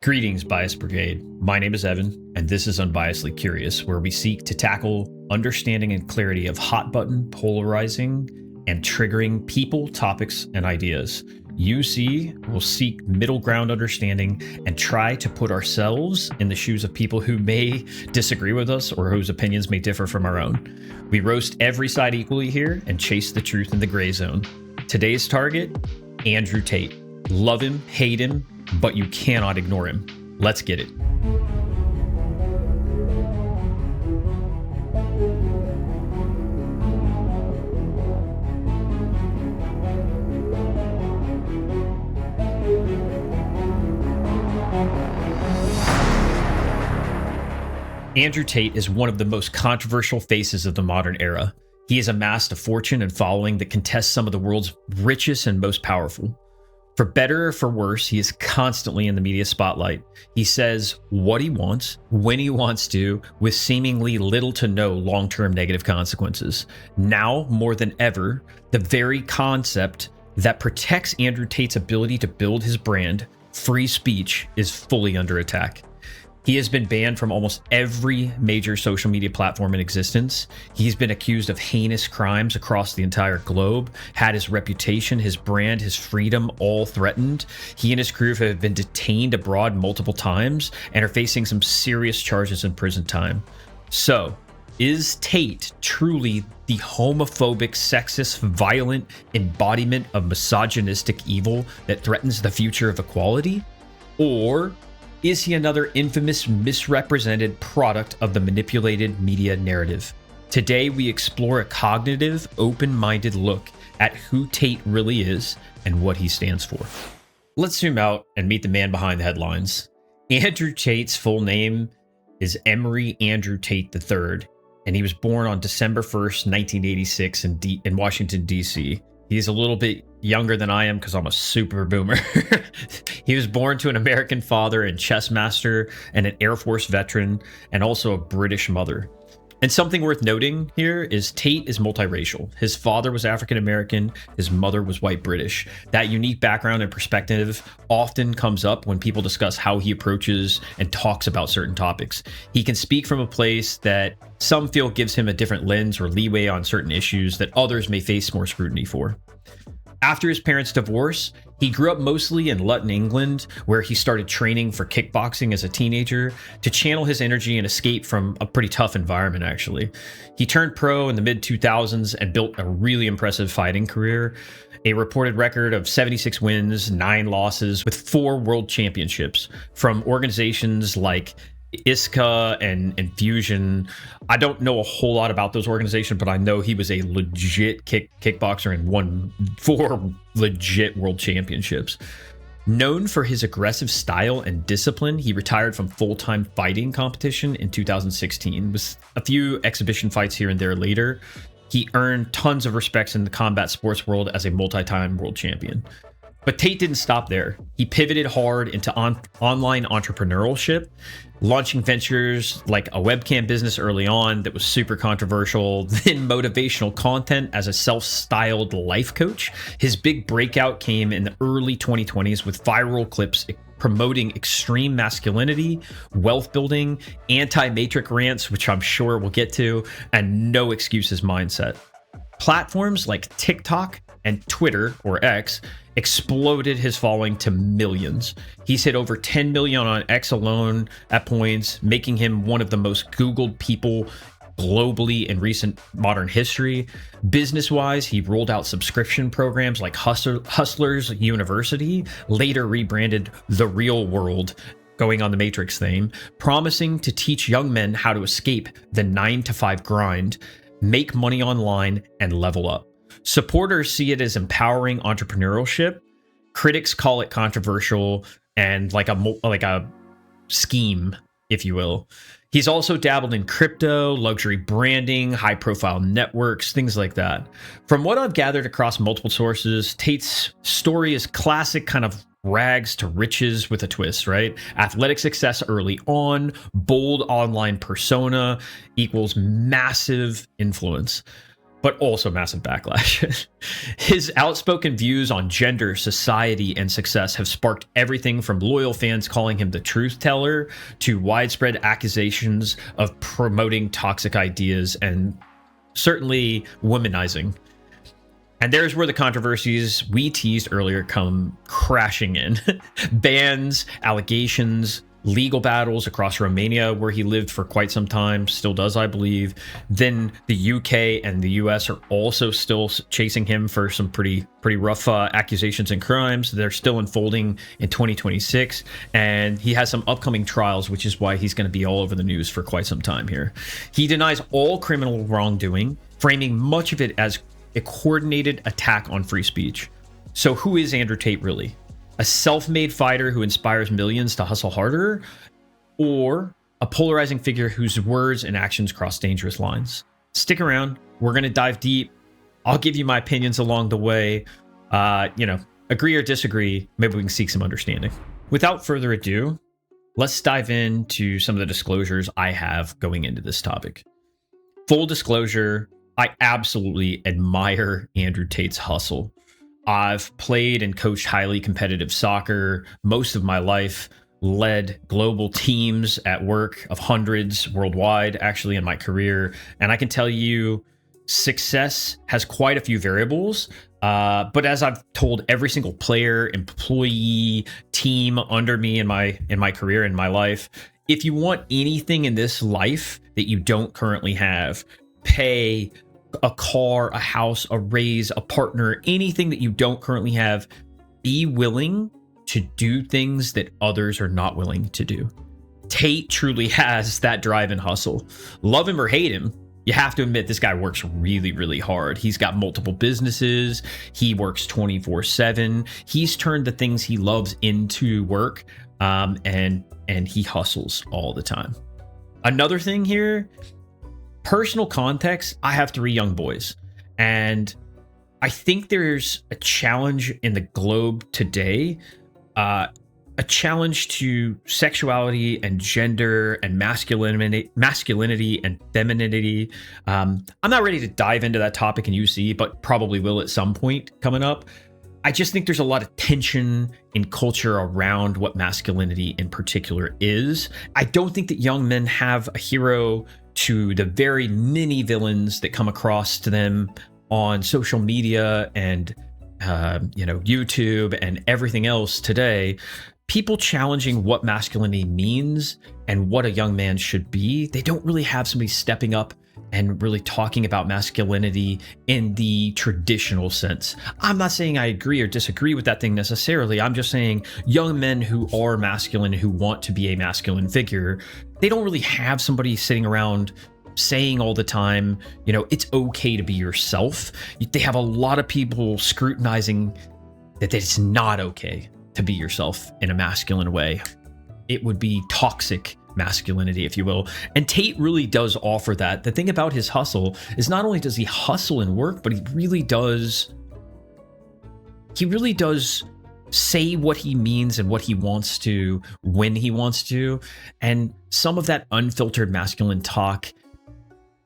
Greetings, Bias Brigade. My name is Evan, and this is Unbiasedly Curious, where we seek to tackle understanding and clarity of hot button, polarizing, and triggering people, topics, and ideas. UC will seek middle ground understanding and try to put ourselves in the shoes of people who may disagree with us or whose opinions may differ from our own. We roast every side equally here and chase the truth in the gray zone. Today's target, Andrew Tate. Love him, hate him, but you cannot ignore him. Let's get it. Andrew Tate is one of the most controversial faces of the modern era. He has amassed a fortune and following that contests some of the world's richest and most powerful. For better or for worse, he is constantly in the media spotlight. He says what he wants, when he wants to, with seemingly little to no long-term negative consequences. Now, more than ever, the very concept that protects Andrew Tate's ability to build his brand, free speech, is fully under attack. He has been banned from almost every major social media platform in existence. He's been accused of heinous crimes across the entire globe, had his reputation, his brand, his freedom all threatened. He and his crew have been detained abroad multiple times and are facing some serious charges in prison time. So, is Tate truly the homophobic, sexist, violent embodiment of misogynistic evil that threatens the future of equality? Or is he another infamous, misrepresented product of the manipulated media narrative? Today, we explore a cognitive, open-minded look at who Tate really is and what he stands for. Let's zoom out and meet the man behind the headlines. Andrew Tate's full name is Emory Andrew Tate III, and he was born on December 1st, 1986 in Washington, D.C. He's a little bit younger than I am because I'm a super boomer. He was born to an American father and chess master and an Air Force veteran and also a British mother. And something worth noting here is Tate is multiracial. His father was African American, his mother was white British. That unique background and perspective often comes up when people discuss how he approaches and talks about certain topics. He can speak from a place that some feel gives him a different lens or leeway on certain issues that others may face more scrutiny for. After his parents' divorce, he grew up mostly in Luton, England, where he started training for kickboxing as a teenager to channel his energy and escape from a pretty tough environment, actually. He turned pro in the mid-2000s and built a really impressive fighting career, a reported record of 76 wins, 9 losses, with 4 world championships from organizations like ISCA and Infusion. I don't know a whole lot about those organizations, but I know he was a legit kickboxer and won 4 legit world championships. Known for his aggressive style and discipline, he retired from full-time fighting competition in 2016. With a few exhibition fights here and there later, he earned tons of respects in the combat sports world as a multi-time world champion. But Tate didn't stop there. He pivoted hard into online entrepreneurship, launching ventures like a webcam business early on that was super controversial, then motivational content as a self-styled life coach. His big breakout came in the early 2020s with viral clips promoting extreme masculinity, wealth building, anti-matrix rants, which I'm sure we'll get to, and no excuses mindset. Platforms like TikTok and Twitter, or X, exploded his following to millions. He's hit over 10 million on X alone at points, making him one of the most Googled people globally in recent modern history. Business-wise, he rolled out subscription programs like Hustlers University, later rebranded The Real World, going on the Matrix theme, promising to teach young men how to escape the 9-to-5 grind, make money online, and level up. Supporters see it as empowering entrepreneurship. Critics call it controversial and like a scheme, if you will. He's also dabbled in crypto, luxury branding, high-profile networks, things like that. From what I've gathered across multiple sources, Tate's story is classic kind of rags to riches with a twist, right? Athletic success early on, bold online persona equals massive influence. but also massive backlash. His outspoken views on gender, society, and success have sparked everything from loyal fans calling him the truth teller to widespread accusations of promoting toxic ideas and certainly womanizing. And there's where the controversies we teased earlier come crashing in. Bans, allegations, legal battles across Romania, where he lived for quite some time, still does, I believe. Then the UK and the US are also still chasing him for some pretty rough accusations and crimes. They're still unfolding in 2026, and he has some upcoming trials, which is why he's going to be all over the news for quite some time here. He denies all criminal wrongdoing, framing much of it as a coordinated attack on free speech. So who is Andrew Tate really? A self-made fighter who inspires millions to hustle harder, or a polarizing figure whose words and actions cross dangerous lines? Stick around. We're going to dive deep. I'll give you my opinions along the way. Agree or disagree, maybe we can seek some understanding. Without further ado, let's dive into some of the disclosures I have going into this topic. Full disclosure, I absolutely admire Andrew Tate's hustle. I've played and coached highly competitive soccer most of my life, led global teams at work of hundreds worldwide, actually, in my career. And I can tell you, success has quite a few variables. But as I've told every single player, employee, team under me in my career, in my life, if you want anything in this life that you don't currently have, pay, a car, a house, a raise, a partner, anything that you don't currently have, be willing to do things that others are not willing to do. Tate truly has that drive and hustle. Love him or hate him, you have to admit this guy works really, really hard. He's got multiple businesses. He works 24/7. He's turned the things he loves into work, and he hustles all the time. Another thing here, personal context, I have 3 young boys, and I think there's a challenge in the globe today, a challenge to sexuality and gender and masculinity and femininity. I'm not ready to dive into that topic in UC, but probably will at some point coming up. I just think there's a lot of tension in culture around what masculinity in particular is. I don't think that young men have a hero to the very many villains that come across to them on social media and YouTube and everything else today. People challenging what masculinity means and what a young man should be. They don't really have somebody stepping up and really talking about masculinity in the traditional sense. I'm not saying I agree or disagree with that thing necessarily. I'm just saying young men who are masculine, who want to be a masculine figure, they don't really have somebody sitting around saying all the time, it's okay to be yourself. They have a lot of people scrutinizing that it's not okay to be yourself in a masculine way. It would be toxic masculinity, if you will. And Tate really does offer that. The thing about his hustle is not only does he hustle and work, but he really does say what he means and what he wants to when he wants to. And some of that unfiltered masculine talk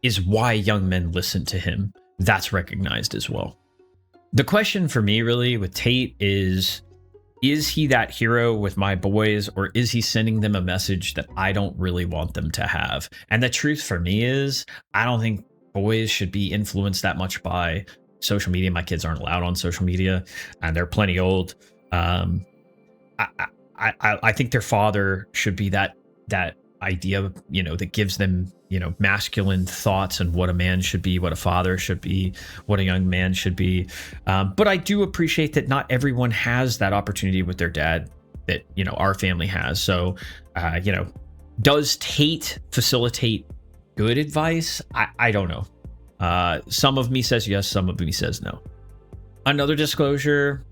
is why young men listen to him. That's recognized as well. The question for me really with Tate is he that hero with my boys, or is he sending them a message that I don't really want them to have? And the truth for me is, I don't think boys should be influenced that much by social media. My kids aren't allowed on social media, and they're plenty old. I think their father should be that idea, that gives them, masculine thoughts and what a man should be, what a father should be, what a young man should be. But I do appreciate that not everyone has that opportunity with their dad that, our family has. So, does Tate facilitate good advice? I don't know. Some of me says yes, some of me says no. Another disclosure,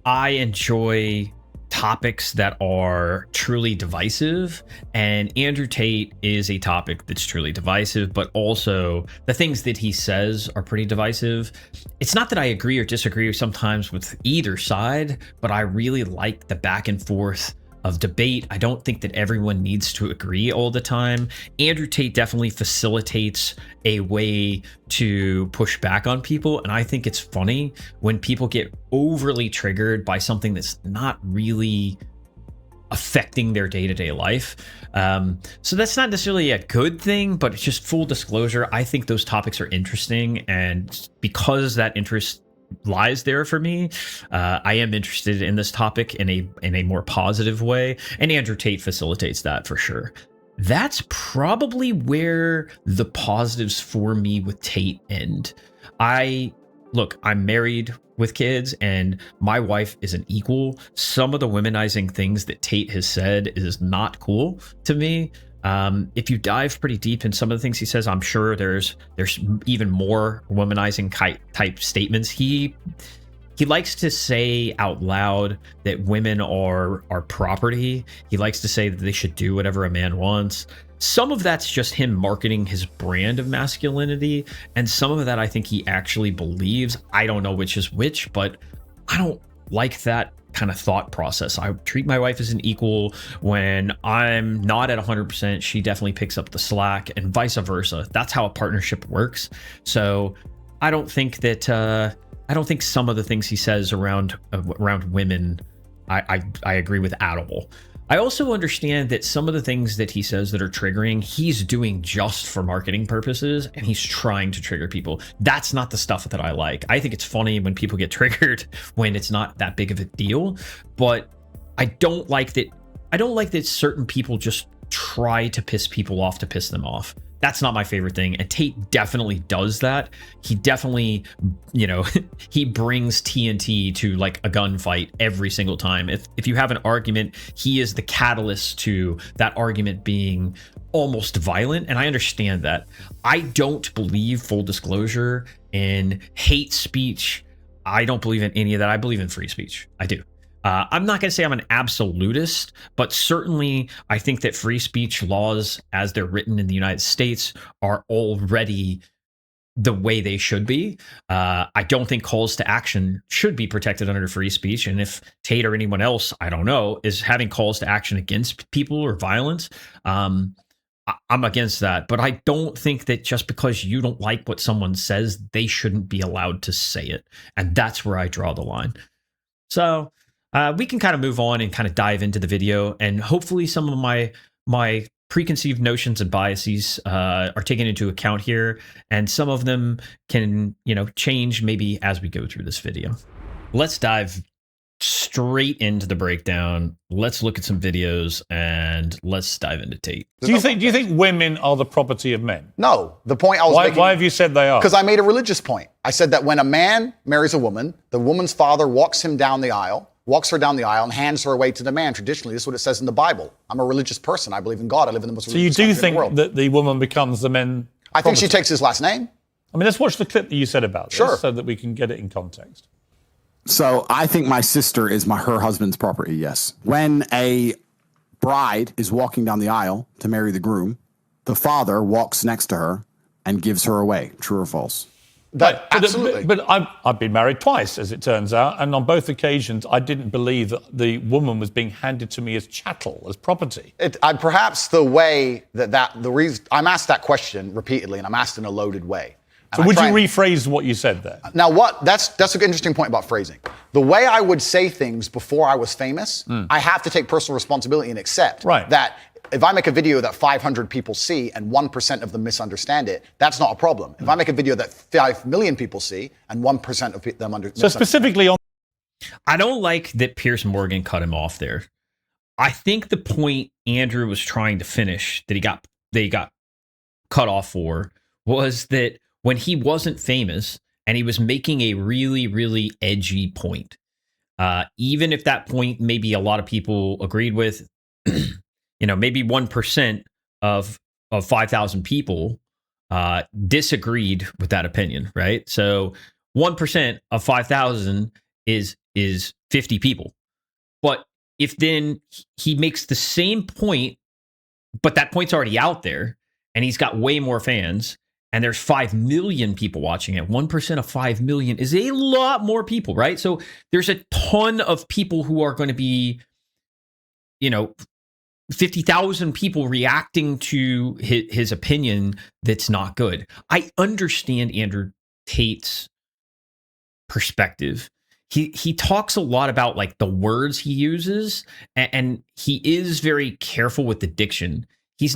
I enjoy topics that are truly divisive, and Andrew Tate is a topic that's truly divisive, but also the things that he says are pretty divisive. It's not that I agree or disagree sometimes with either side, but I really like the back and forth of debate. I don't think that everyone needs to agree all the time. Andrew Tate definitely facilitates a way to push back on people, and I think it's funny when people get overly triggered by something that's not really affecting their day-to-day life. So that's not necessarily a good thing, but it's just full disclosure. I think those topics are interesting, and because that interest lies there for me, I am interested in this topic in a more positive way, and Andrew Tate facilitates that for sure. That's probably where the positives for me with Tate end. I'm married with kids, and my wife is an equal. Some of the womanizing things that Tate has said is not cool to me. If you dive pretty deep in some of the things he says, I'm sure there's even more womanizing type statements. He likes to say out loud that women are property. He likes to say that they should do whatever a man wants. Some of that's just him marketing his brand of masculinity, and some of that I think he actually believes. I don't know which is which, but I don't like that kind of thought process. I treat my wife as an equal. When I'm not at 100%, she definitely picks up the slack, and vice versa. That's how a partnership works. So I don't think some of the things he says around women I agree with at all. I also understand that some of the things that he says that are triggering, he's doing just for marketing purposes, and he's trying to trigger people. That's not the stuff that I like. I think it's funny when people get triggered when it's not that big of a deal, but I don't like that certain people just try to piss people off to piss them off. That's not my favorite thing. And Tate definitely does that. He definitely, he brings TNT to like a gunfight every single time. If you have an argument, he is the catalyst to that argument being almost violent. And I understand that. I don't believe, full disclosure, in hate speech. I don't believe in any of that. I believe in free speech. I do. I'm not going to say I'm an absolutist, but certainly I think that free speech laws, as they're written in the United States, are already the way they should be. I don't think calls to action should be protected under free speech. And if Tate or anyone else, I don't know, is having calls to action against people or violence, I'm against that. But I don't think that just because you don't like what someone says, they shouldn't be allowed to say it. And that's where I draw the line. So we can kind of move on and kind of dive into the video, and hopefully some of my preconceived notions and biases are taken into account here, and some of them can, change maybe as we go through this video. Let's dive straight into the breakdown. Let's look at some videos and let's dive into Tate. Do you think women are the property of men? No. The point I was making... Why have you said they are? Because I made a religious point. I said that when a man marries a woman, the woman's father walks her down the aisle, and hands her away to the man. Traditionally, this is what it says in the Bible. I'm a religious person. I believe in God. I live in the most religious country in the world. So you do think that the woman becomes the men? I think she takes his last name. I mean, let's watch the clip that you said about this so that we can get it in context. So I think my sister is her husband's property, yes. When a bride is walking down the aisle to marry the groom, the father walks next to her and gives her away. True or false? Absolutely. But I've been married twice, as it turns out, and on both occasions, I didn't believe that the woman was being handed to me as chattel, as property. Perhaps the way the reason I'm asked that question repeatedly, and I'm asked in a loaded way. So would you rephrase what you said there? Now, that's an interesting point about phrasing. The way I would say things before I was famous, I have to take personal responsibility and accept that if I make a video that 500 people see and 1% of them misunderstand it, that's not a problem. If I make a video that 5 million people see and 1% of them understand. So specifically on... I don't like that Piers Morgan cut him off there. I think the point Andrew was trying to finish that he got cut off for was that when he wasn't famous and he was making a really, really edgy point, even if that point maybe a lot of people agreed with, maybe 1% of 5,000 people disagreed with that opinion, right? So 1% of 5,000 is 50 people. But if then he makes the same point, but that point's already out there and he's got way more fans, and there's 5 million people watching it, 1% of 5 million is a lot more people, right? So there's a ton of people who are going to be you know, 50,000 people reacting to his opinion that's not good. I understand Andrew Tate's perspective. He talks a lot about like the words he uses, and he is very careful with the diction. He's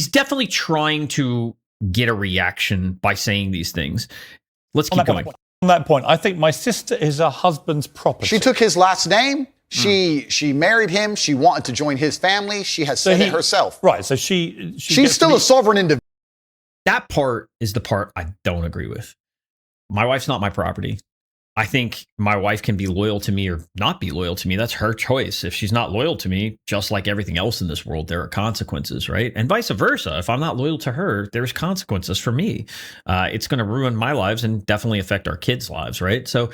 definitely trying to get a reaction by saying these things. Let's keep going. On that point, I think my sister is her husband's property. She took his last name. She married him. She wanted to join his family. She has said it herself. Right. So she's still a sovereign individual. That part is the part I don't agree with. My wife's not my property. I think my wife can be loyal to me or not be loyal to me. That's her choice. If she's not loyal to me, just like everything else in this world, there are consequences, right? And vice versa. If I'm not loyal to her, there's consequences for me. It's going to ruin my lives and definitely affect our kids' lives, right? So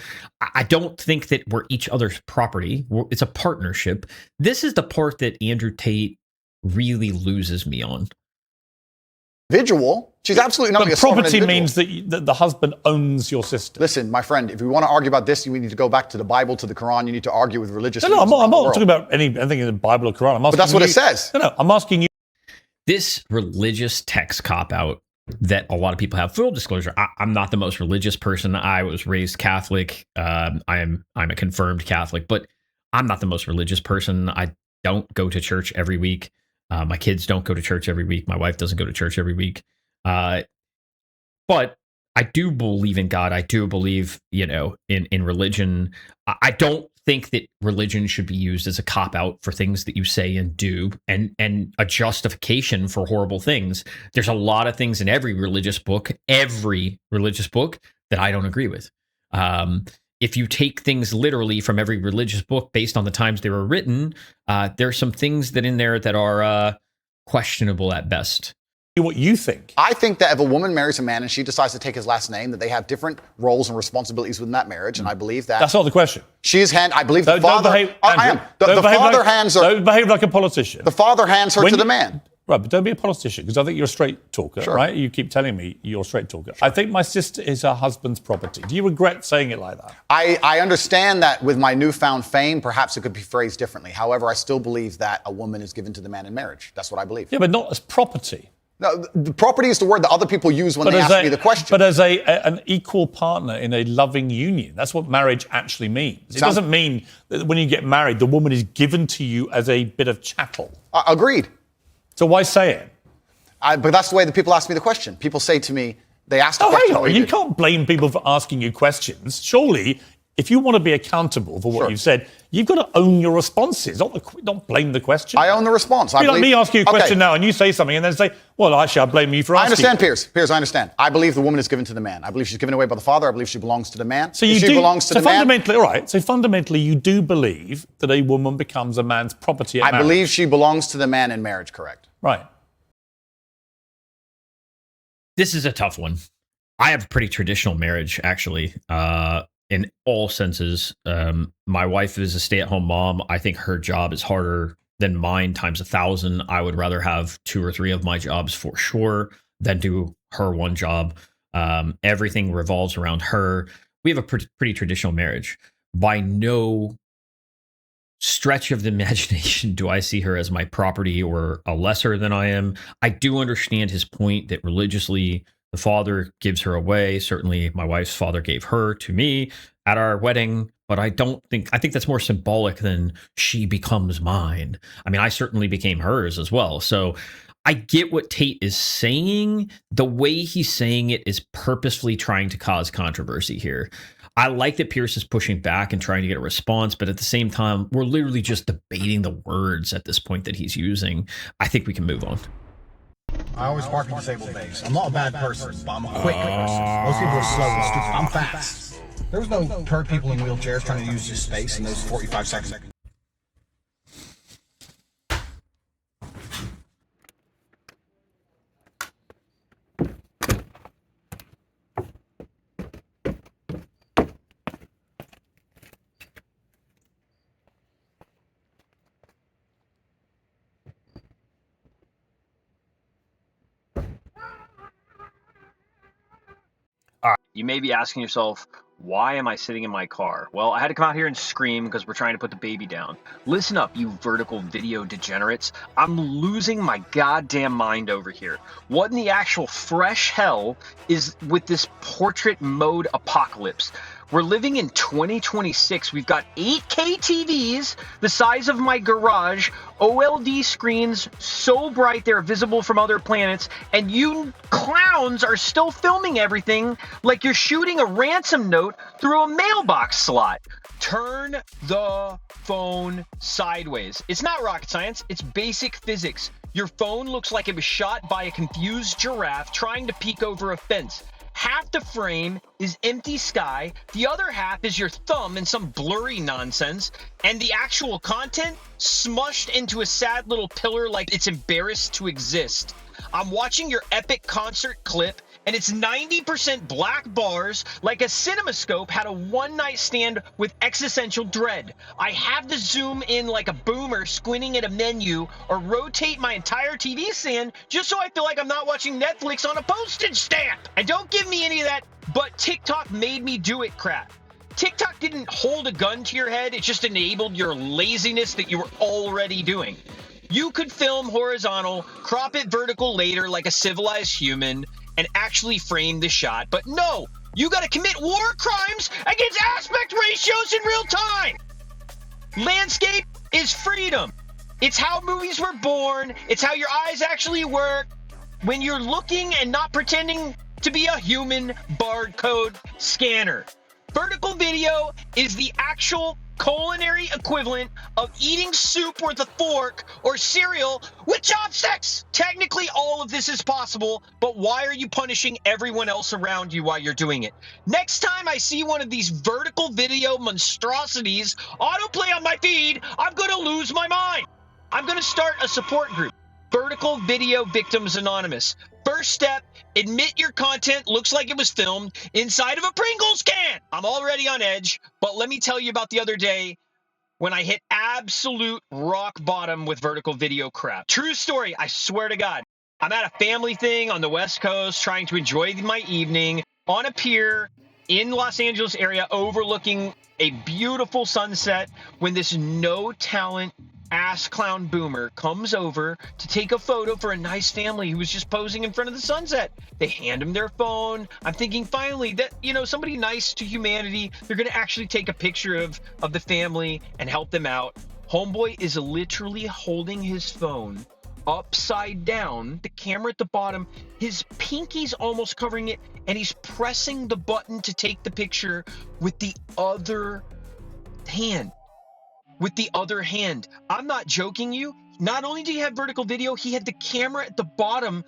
I don't think that we're each other's property. It's a partnership. This is the part that Andrew Tate really loses me on. Individual. She's absolutely not. But property means that the husband owns your sister. Listen, my friend, if we want to argue about this, you need to go back to the Bible, to the Quran. You need to argue with religious. No, I'm not talking about anything in the Bible or Quran. But that's what it says. No, I'm asking you. This religious text cop out that a lot of people have. Full disclosure, I'm not the most religious person. I was raised Catholic. I'm a confirmed Catholic, but I'm not the most religious person. I don't go to church every week. My kids don't go to church every week. My wife doesn't go to church every week. But I do believe in God. I do believe, in religion. I don't think that religion should be used as a cop-out for things that you say and do and a justification for horrible things. There's a lot of things in every religious book that I don't agree with. If you take things literally from every religious book based on the times they were written, there's some things that in there that are questionable at best. What you think? I think that if a woman marries a man and she decides to take his last name, that they have different roles and responsibilities within that marriage, and I believe that. That's not the question. I believe the father. I am. The father hands her. Don't behave like a politician. The father hands her to the man. Right, but don't be a politician, because I think you're a straight talker, sure. Right? You keep telling me you're a straight talker. Sure. I think my sister is her husband's property. Do you regret saying it like that? I understand that with my newfound fame, perhaps it could be phrased differently. However, I still believe that a woman is given to the man in marriage. That's what I believe. Yeah, but not as property. No, the property is the word that other people use when they ask me the question. But as an equal partner in a loving union, that's what marriage actually means. It doesn't mean that when you get married, the woman is given to you as a bit of chattel. Agreed. So why say it? But that's the way that people ask me the question. People say to me, they ask the question. Hang on. You can't blame people for asking you questions. Surely, if you want to be accountable for what you've said, you've got to own your responses, not blame the question. I own the response. Like me asking you a question now and you say something and then say, well, actually, I blame you for asking. I understand, Piers. Piers, I understand. I believe the woman is given to the man. I believe she's given away by the father. I believe she belongs to the man. So fundamentally, you do believe that a woman becomes a man's property at marriage. I believe she belongs to the man in marriage, correct. Right. This is a tough one. I have a pretty traditional marriage, actually. In all senses. My wife is a stay-at-home mom. I think her job is harder than mine times 1,000. I would rather have 2 or 3 of my jobs for sure than do her one job. Everything revolves around her. We have a pretty traditional marriage. By no stretch of the imagination do I see her as my property or a lesser than I am. I do understand his point that religiously the father gives her away. Certainly my wife's father gave her to me at our wedding, but I think that's more symbolic than she becomes mine. I mean, I certainly became hers as well. So I get what Tate is saying. The way he's saying it is purposefully trying to cause controversy here. I like that Pierce is pushing back and trying to get a response, but at the same time, we're literally just debating the words at this point that he's using. I think we can move on. I always park in disabled bays. I'm not a bad person, but I'm a quick person. Most people are slow and stupid. I'm fast. There was no hurt people in wheelchairs trying to use this space in those 45 seconds. You may be asking yourself, Why am I sitting in my car? Well, I had to come out here and scream because we're trying to put the baby down. Listen up, you vertical video degenerates. I'm losing my goddamn mind over here. What in the actual fresh hell is with this portrait mode apocalypse? We're living in 2026. We've got 8K TVs the size of my garage, OLED screens so bright they're visible from other planets, and you clowns are still filming everything like you're shooting a ransom note through a mailbox slot. Turn the phone sideways. It's not rocket science, it's basic physics. Your phone looks like it was shot by a confused giraffe trying to peek over a fence. Half the frame is empty sky, the other half is your thumb and some blurry nonsense, and the actual content smushed into a sad little pillar like it's embarrassed to exist. I'm watching your epic concert clip, and it's 90% black bars like a CinemaScope had a one-night stand with existential dread. I have to zoom in like a boomer squinting at a menu or rotate my entire TV stand just so I feel like I'm not watching Netflix on a postage stamp. And don't give me any of that, but TikTok made me do it crap. TikTok didn't hold a gun to your head, it just enabled your laziness that you were already doing. You could film horizontal, crop it vertical later like a civilized human, and actually frame the shot. But no, you gotta commit war crimes against aspect ratios in real time. Landscape is freedom. It's how movies were born. It's how your eyes actually work when you're looking and not pretending to be a human barcode scanner. Vertical video is the actual culinary equivalent of eating soup with a fork or cereal with chopsticks. Technically, all of this is possible, but why are you punishing everyone else around you while you're doing it? Next time I see one of these vertical video monstrosities autoplay on my feed, I'm going to lose my mind. I'm going to start a support group, Vertical Video Victims Anonymous. First step, admit your content looks like it was filmed inside of a Pringles can. I'm already on edge, but let me tell you about the other day when I hit absolute rock bottom with vertical video crap. True story, I swear to God. I'm at a family thing on the West Coast trying to enjoy my evening on a pier in Los Angeles area overlooking a beautiful sunset when this no talent ass clown boomer comes over to take a photo for a nice family who was just posing in front of the sunset. They hand him their phone. I'm thinking finally that, somebody nice to humanity, they're going to actually take a picture of the family and help them out. Homeboy is literally holding his phone upside down, the camera at the bottom, his pinky's almost covering it, and he's pressing the button to take the picture with the other hand. I'm not joking you. Not only did he have vertical video, he had the camera at the bottom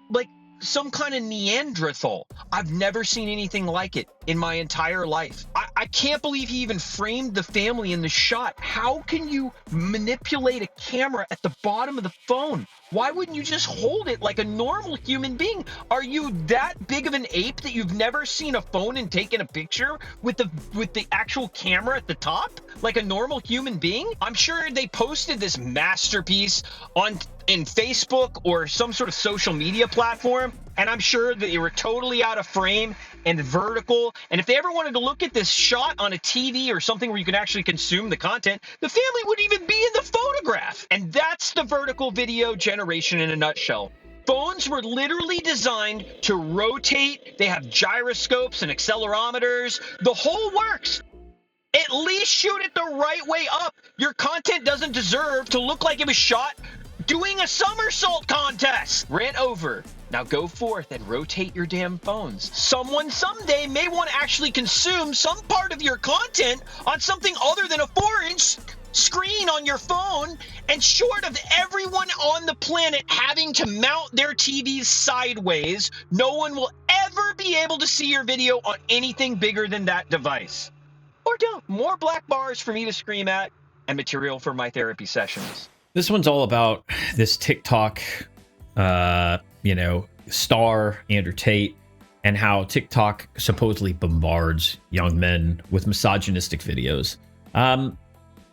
like some kind of Neanderthal. I've never seen anything like it in my entire life. I can't believe he even framed the family in the shot. How can you manipulate a camera at the bottom of the phone? Why wouldn't you just hold it like a normal human being? Are you that big of an ape that you've never seen a phone and taken a picture with the actual camera at the top like a normal human being? I'm sure they posted this masterpiece in Facebook or some sort of social media platform, and I'm sure that they were totally out of frame and vertical. And if they ever wanted to look at this shot on a TV or something where you can actually consume the content, the family wouldn't even be in the photograph. And that's the vertical video generation in a nutshell. Phones were literally designed to rotate. They have gyroscopes and accelerometers. The whole works. At least shoot it the right way up. Your content doesn't deserve to look like it was shot doing a somersault contest. Rant over. Now go forth and rotate your damn phones. Someone someday may want to actually consume some part of your content on something other than a 4-inch screen on your phone, and short of everyone on the planet having to mount their TVs sideways, no one will ever be able to see your video on anything bigger than that device. Or don't. More black bars for me to scream at and material for my therapy sessions. This one's all about this TikTok, star, Andrew Tate, and how TikTok supposedly bombards young men with misogynistic videos.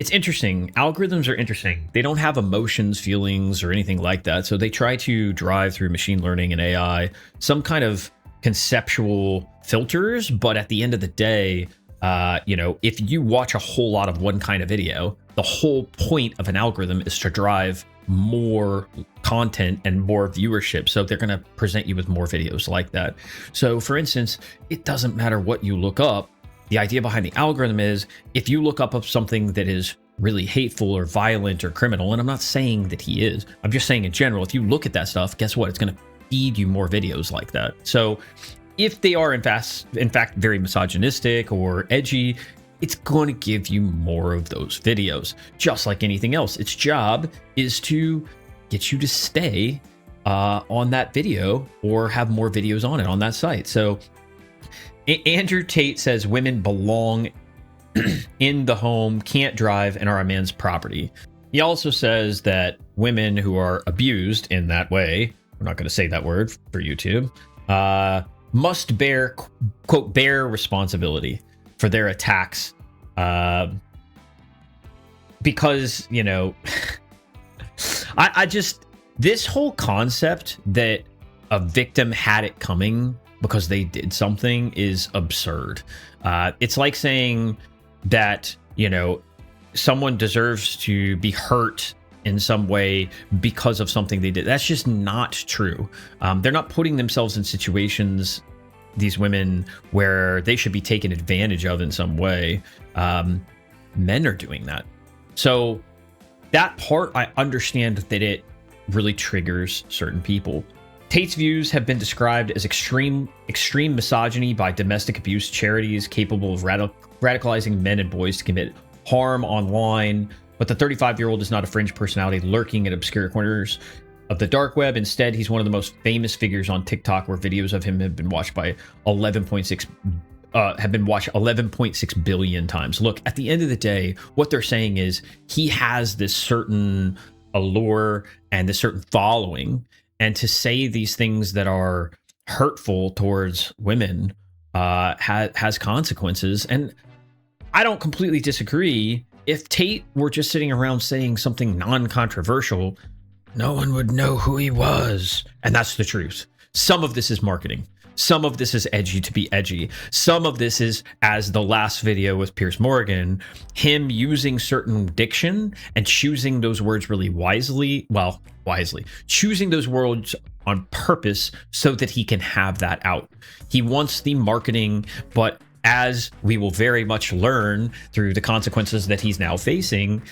It's interesting. Algorithms are interesting. They don't have emotions, feelings, or anything like that. So they try to drive through machine learning and AI some kind of conceptual filters, but at the end of the day, if you watch a whole lot of one kind of video, the whole point of an algorithm is to drive more content and more viewership. So they're going to present you with more videos like that. So for instance, it doesn't matter what you look up. The idea behind the algorithm is if you look up something that is really hateful or violent or criminal, and I'm not saying that he is, I'm just saying in general, if you look at that stuff, guess what? It's going to feed you more videos like that. So if they are in fact very misogynistic or edgy, it's going to give you more of those videos. Just like anything else, its job is to get you to stay on that video or have more videos on it on that site. So Andrew Tate says women belong in the home, can't drive, and are a man's property. He also says that women who are abused in that way, we're not going to say that word for YouTube, must bear, quote, bear responsibility for their attacks, because, I just, this whole concept that a victim had it coming because they did something is absurd. It's like saying that, someone deserves to be hurt in some way because of something they did. That's just not true. They're not putting themselves in situations, these women, where they should be taken advantage of in some way. Men are doing that. So that part, I understand that it really triggers certain people. Tate's views have been described as extreme misogyny by domestic abuse charities capable of radicalizing men and boys to commit harm online. But the 35-year-old is not a fringe personality lurking in obscure corners of the dark web. Instead, he's one of the most famous figures on TikTok, where videos of him have been watched by 11.6 billion times. Look, at the end of the day, what they're saying is he has this certain allure and this certain following, and to say these things that are hurtful towards women has consequences. And I don't completely disagree. If Tate were just sitting around saying something non-controversial, no one would know who he was. And that's the truth. Some of this is marketing. Some of this is edgy to be edgy. Some of this is, as the last video with Piers Morgan, him using certain diction and choosing those words really wisely, choosing those words on purpose so that he can have that out. He wants the marketing, but as we will very much learn through the consequences that he's now facing,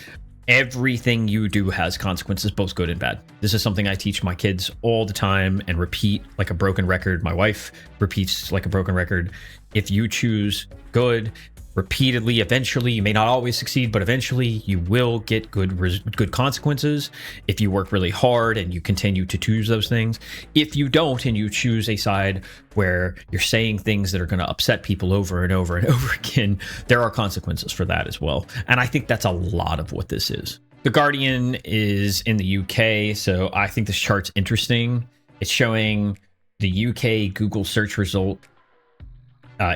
everything you do has consequences, both good and bad. This is something I teach my kids all the time and repeat like a broken record. My wife repeats like a broken record. If you choose good repeatedly, eventually, you may not always succeed, but eventually you will get good consequences if you work really hard and you continue to choose those things. If you don't, and you choose a side where you're saying things that are going to upset people over and over and over again, there are consequences for that as well. And I think that's a lot of what this is. The Guardian is in the UK, so I think this chart's interesting. It's showing the UK Google search result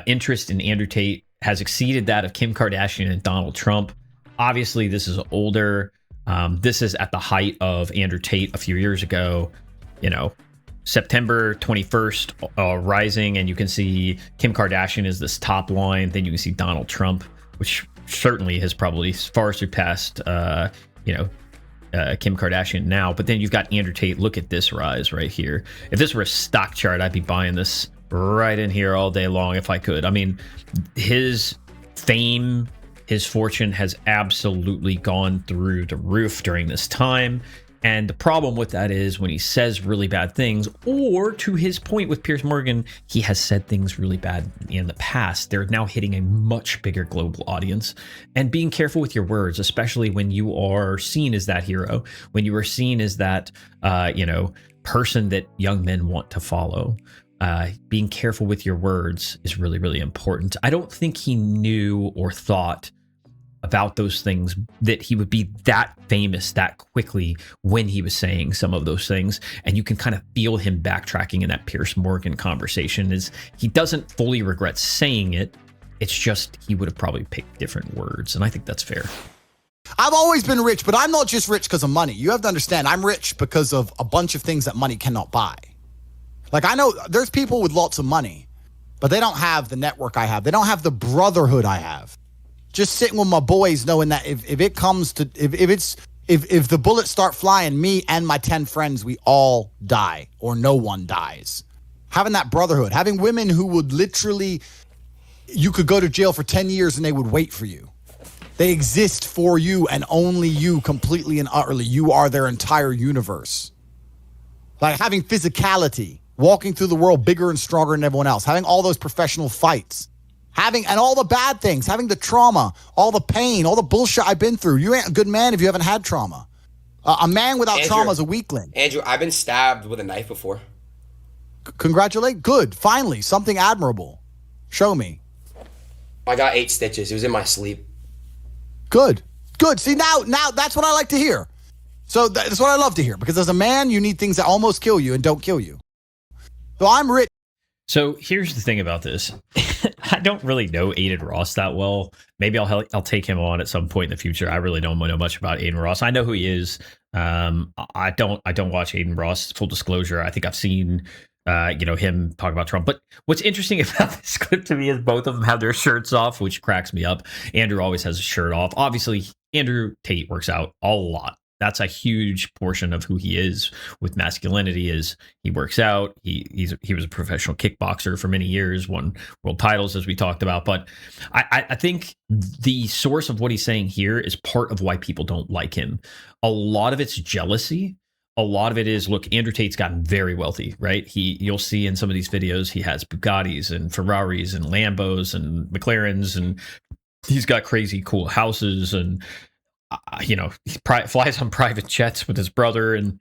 interest in Andrew Tate has exceeded that of Kim Kardashian and Donald Trump. Obviously, this is older. This is at the height of Andrew Tate a few years ago. September 21st, rising, and you can see Kim Kardashian is this top line. Then you can see Donald Trump, which certainly has probably far surpassed, Kim Kardashian now. But then you've got Andrew Tate. Look at this rise right here. If this were a stock chart, I'd be buying this right in here all day long if I could. I mean, his fame, his fortune has absolutely gone through the roof during this time. And the problem with that is when he says really bad things, or to his point with Piers Morgan, he has said things really bad in the past. They're now hitting a much bigger global audience. And being careful with your words, especially when you are seen as that hero, when you are seen as that, person that young men want to follow. Being careful with your words is really, really important. I don't think he knew or thought about those things, that he would be that famous that quickly when he was saying some of those things. And you can kind of feel him backtracking in that Piers Morgan conversation. Is he doesn't fully regret saying it. It's just he would have probably picked different words. And I think that's fair. I've always been rich, but I'm not just rich because of money. You have to understand, I'm rich because of a bunch of things that money cannot buy. Like, I know there's people with lots of money, but they don't have the network I have. They don't have the brotherhood I have. Just sitting with my boys, knowing that if the bullets start flying, me and my 10 friends, we all die or no one dies. Having that brotherhood, having women who would literally, you could go to jail for 10 years and they would wait for you. They exist for you and only you, completely and utterly. You are their entire universe. Like having physicality, walking through the world bigger and stronger than everyone else, having all those professional fights, and all the bad things, having the trauma, all the pain, all the bullshit I've been through. You ain't a good man if you haven't had trauma. A man without trauma is a weakling. Andrew, I've been stabbed with a knife before. Congratulate. Good. Finally, something admirable. Show me. I got 8 stitches. It was in my sleep. Good. See, now that's what I like to hear. So that's what I love to hear, because as a man, you need things that almost kill you and don't kill you. So I'm rich. So here's the thing about this. I don't really know Aiden Ross that well. Maybe I'll take him on at some point in the future. I really don't know much about Aiden Ross. I know who he is. I don't watch Aiden Ross. Full disclosure. I think I've seen him talk about Trump. But what's interesting about this clip to me is both of them have their shirts off, which cracks me up. Andrew always has a shirt off. Obviously, Andrew Tate works out a lot. That's a huge portion of who he is with masculinity. Is he works out. He was a professional kickboxer for many years, won world titles, as we talked about. But I think the source of what he's saying here is part of why people don't like him. A lot of it's jealousy. A lot of it is, look, Andrew Tate's gotten very wealthy, right? You'll see in some of these videos, he has Bugattis and Ferraris and Lambos and McLarens, and he's got crazy cool houses, and he flies on private jets with his brother, and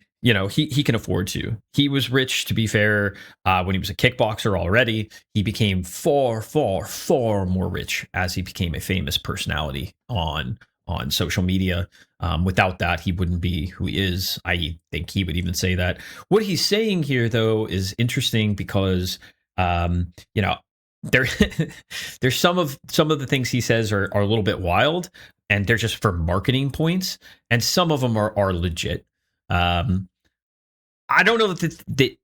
he can afford to. He was rich, to be fair, when he was a kickboxer already. He became far, far, far more rich as he became a famous personality on social media. Without that, he wouldn't be who he is. I think he would even say that. What he's saying here, though, is interesting because there's some of the things he says are a little bit wild, and they're just for marketing points, and some of them are legit. I don't know that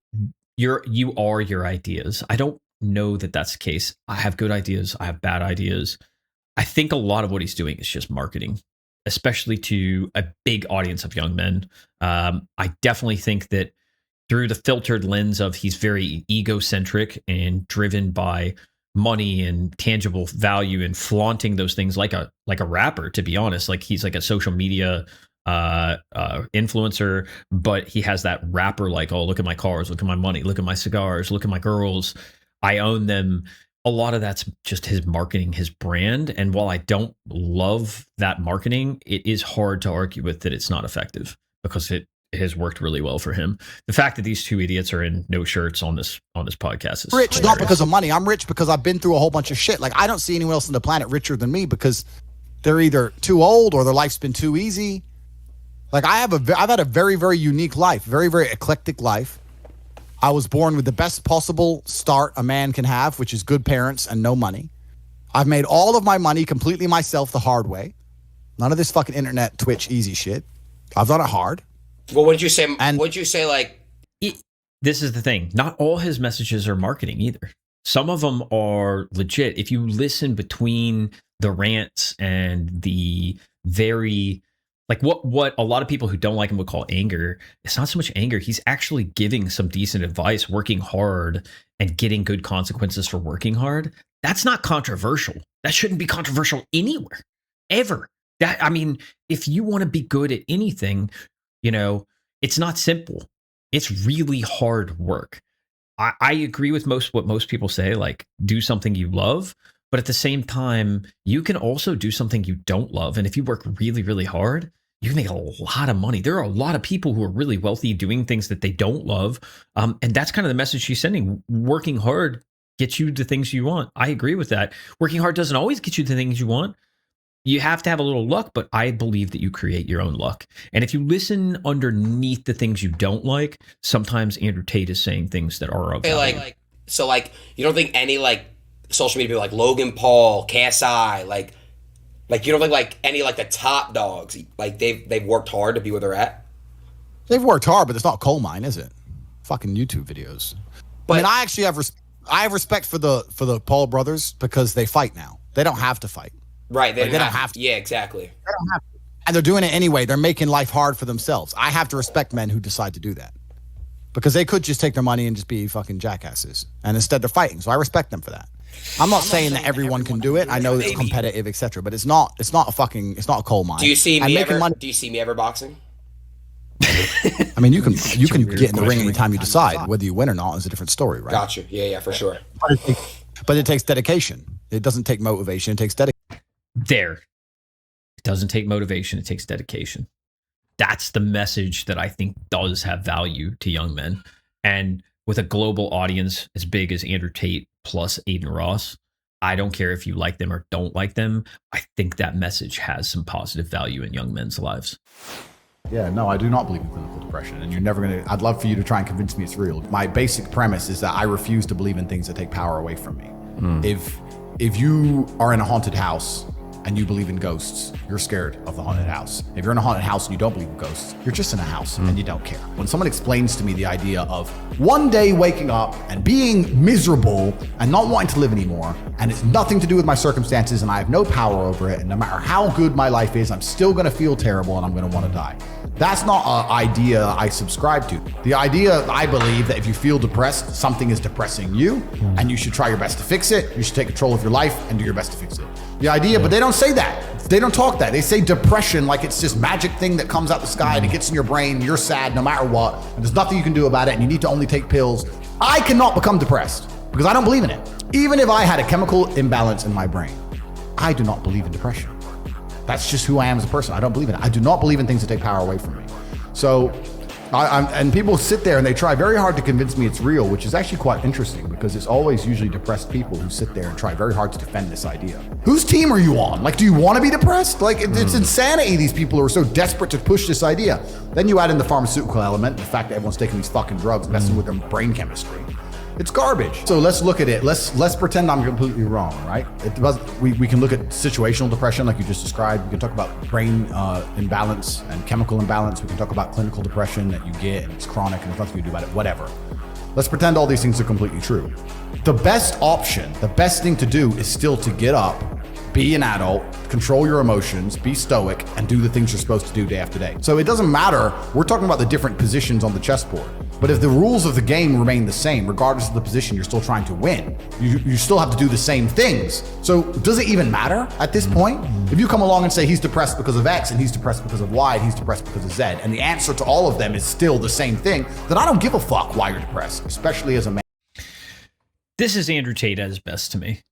you are your ideas. I don't know that that's the case. I have good ideas. I have bad ideas. I think a lot of what he's doing is just marketing, especially to a big audience of young men. I definitely think that through the filtered lens of he's very egocentric and driven by money and tangible value and flaunting those things like a rapper, to be honest. Like, he's like a social media influencer, but he has that rapper like, oh, look at my cars, look at my money, look at my cigars, look at my girls, I own them. A lot of that's just his marketing, his brand. And while I don't love that marketing, it is hard to argue with that it's not effective, because it has worked really well for him. The fact that these two idiots are in no shirts on this podcast is rich, hilarious. not because of money. I'm rich because I've been through a whole bunch of shit. Like, I don't see anyone else on the planet richer than me, because they're either too old or their life's been too easy. Like, I've had a very, very unique life, very, very eclectic life. I was born with the best possible start a man can have, which is good parents and no money. I've made all of my money completely myself the hard way. None of this fucking internet, Twitch, easy shit. I've done it hard. Well, what'd you say? This is the thing. Not all his messages are marketing either. Some of them are legit. If you listen between the rants and the very, like, what a lot of people who don't like him would call anger, it's not so much anger. He's actually giving some decent advice, working hard and getting good consequences for working hard. That's not controversial. That shouldn't be controversial anywhere, ever. I mean, if you want to be good at anything, it's not simple. It's really hard work. I agree with what most people say, like, do something you love. But at the same time, you can also do something you don't love. And if you work really, really hard, you can make a lot of money. There are a lot of people who are really wealthy doing things that they don't love. And that's kind of the message she's sending. Working hard gets you the things you want. I agree with that. Working hard doesn't always get you the things you want. You have to have a little luck, but I believe that you create your own luck. And if you listen underneath the things you don't like, sometimes Andrew Tate is saying things that are of value. You don't think any social media people like Logan Paul, KSI, you don't think any the top dogs, they've worked hard to be where they're at? They've worked hard, but it's not coal mine, is it? Fucking YouTube videos. I mean, I actually have respect for the Paul brothers because they fight now. They don't have to fight. Right. They don't have to. Yeah, exactly. They don't have to. And they're doing it anyway. They're making life hard for themselves. I have to respect men who decide to do that because they could just take their money and just be fucking jackasses. And instead they're fighting. So I respect them for that. I'm not saying that everyone can do it. I know it's competitive, etc. But it's not a coal mine. Do you see me ever boxing? I mean, you can get in the ring anytime you decide. Whether you win or not is a different story, right? Gotcha. Yeah, for sure. But it takes dedication. It doesn't take motivation. It takes dedication. It doesn't take motivation. It takes dedication. That's the message that I think does have value to young men. And with a global audience as big as Andrew Tate plus Aiden Ross, I don't care if you like them or don't like them. I think that message has some positive value in young men's lives. Yeah, no, I do not believe in clinical depression, and you're never going to, I'd love for you to try and convince me it's real. My basic premise is that I refuse to believe in things that take power away from me. If you are in a haunted house and you believe in ghosts, you're scared of the haunted house. If you're in a haunted house and you don't believe in ghosts, you're just in a house and you don't care. When someone explains to me the idea of one day waking up and being miserable and not wanting to live anymore, and it's nothing to do with my circumstances and I have no power over it, and no matter how good my life is, I'm still gonna feel terrible and I'm gonna wanna die. That's not an idea I subscribe to. The idea, I believe, that if you feel depressed, something is depressing you, and you should try your best to fix it. You should take control of your life and do your best to fix it. The idea, but they don't say that. They don't talk that. They say depression like it's this magic thing that comes out the sky and it gets in your brain and you're sad no matter what, and there's nothing you can do about it and you need to only take pills. I cannot become depressed because I don't believe in it. Even if I had a chemical imbalance in my brain, I do not believe in depression. That's just who I am as a person. I don't believe in it. I do not believe in things that take power away from me. So, and people sit there and they try very hard to convince me it's real, which is actually quite interesting because it's always usually depressed people who sit there and try very hard to defend this idea. Whose team are you on? Like, do you want to be depressed? Like, it's insanity, these people who are so desperate to push this idea. Then you add in the pharmaceutical element, the fact that everyone's taking these fucking drugs, messing with their brain chemistry. It's garbage. So let's look at it. Let's pretend I'm completely wrong, right? We can look at situational depression like you just described. We can talk about brain imbalance and chemical imbalance. We can talk about clinical depression that you get and it's chronic and there's nothing you do about it, whatever. Let's pretend all these things are completely true. The best option, the best thing to do is still to get up, be an adult, control your emotions, be stoic, and do the things you're supposed to do day after day. So it doesn't matter, we're talking about the different positions on the chessboard. But if the rules of the game remain the same, regardless of the position you're still trying to win, you still have to do the same things. So does it even matter at this point? If you come along and say he's depressed because of X, and he's depressed because of Y, and he's depressed because of Z, and the answer to all of them is still the same thing, then I don't give a fuck why you're depressed, especially as a man. This is Andrew Tate at his best to me.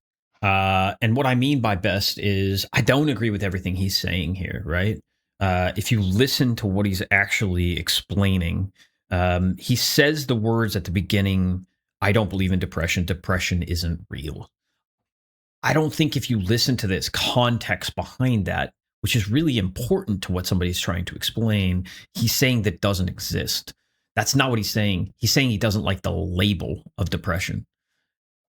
And what I mean by best is I don't agree with everything he's saying here, right? If you listen to what he's actually explaining, he says the words at the beginning, I don't believe in depression. Depression isn't real. I don't think if you listen to this context behind that, which is really important to what somebody's trying to explain, he's saying that doesn't exist. That's not what he's saying. He's saying he doesn't like the label of depression.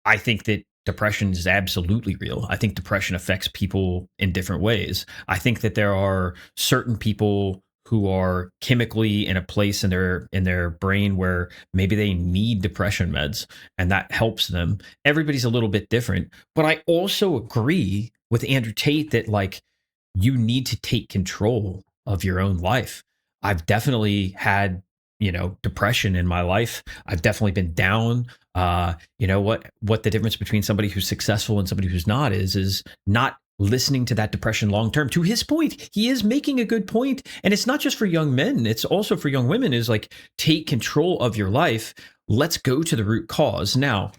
I think that depression is absolutely real. I think depression affects people in different ways. I think that there are certain people who are chemically in a place in their brain where maybe they need depression meds and that helps them. Everybody's a little bit different. But I also agree with Andrew Tate that like you need to take control of your own life. I've definitely had, depression in my life. I've definitely been down. What the difference between somebody who's successful and somebody who's not is not listening to that depression long term. To his point, he is making a good point, and it's not just for young men, it's also for young women, is like take control of your life. Let's go to the root cause. Now,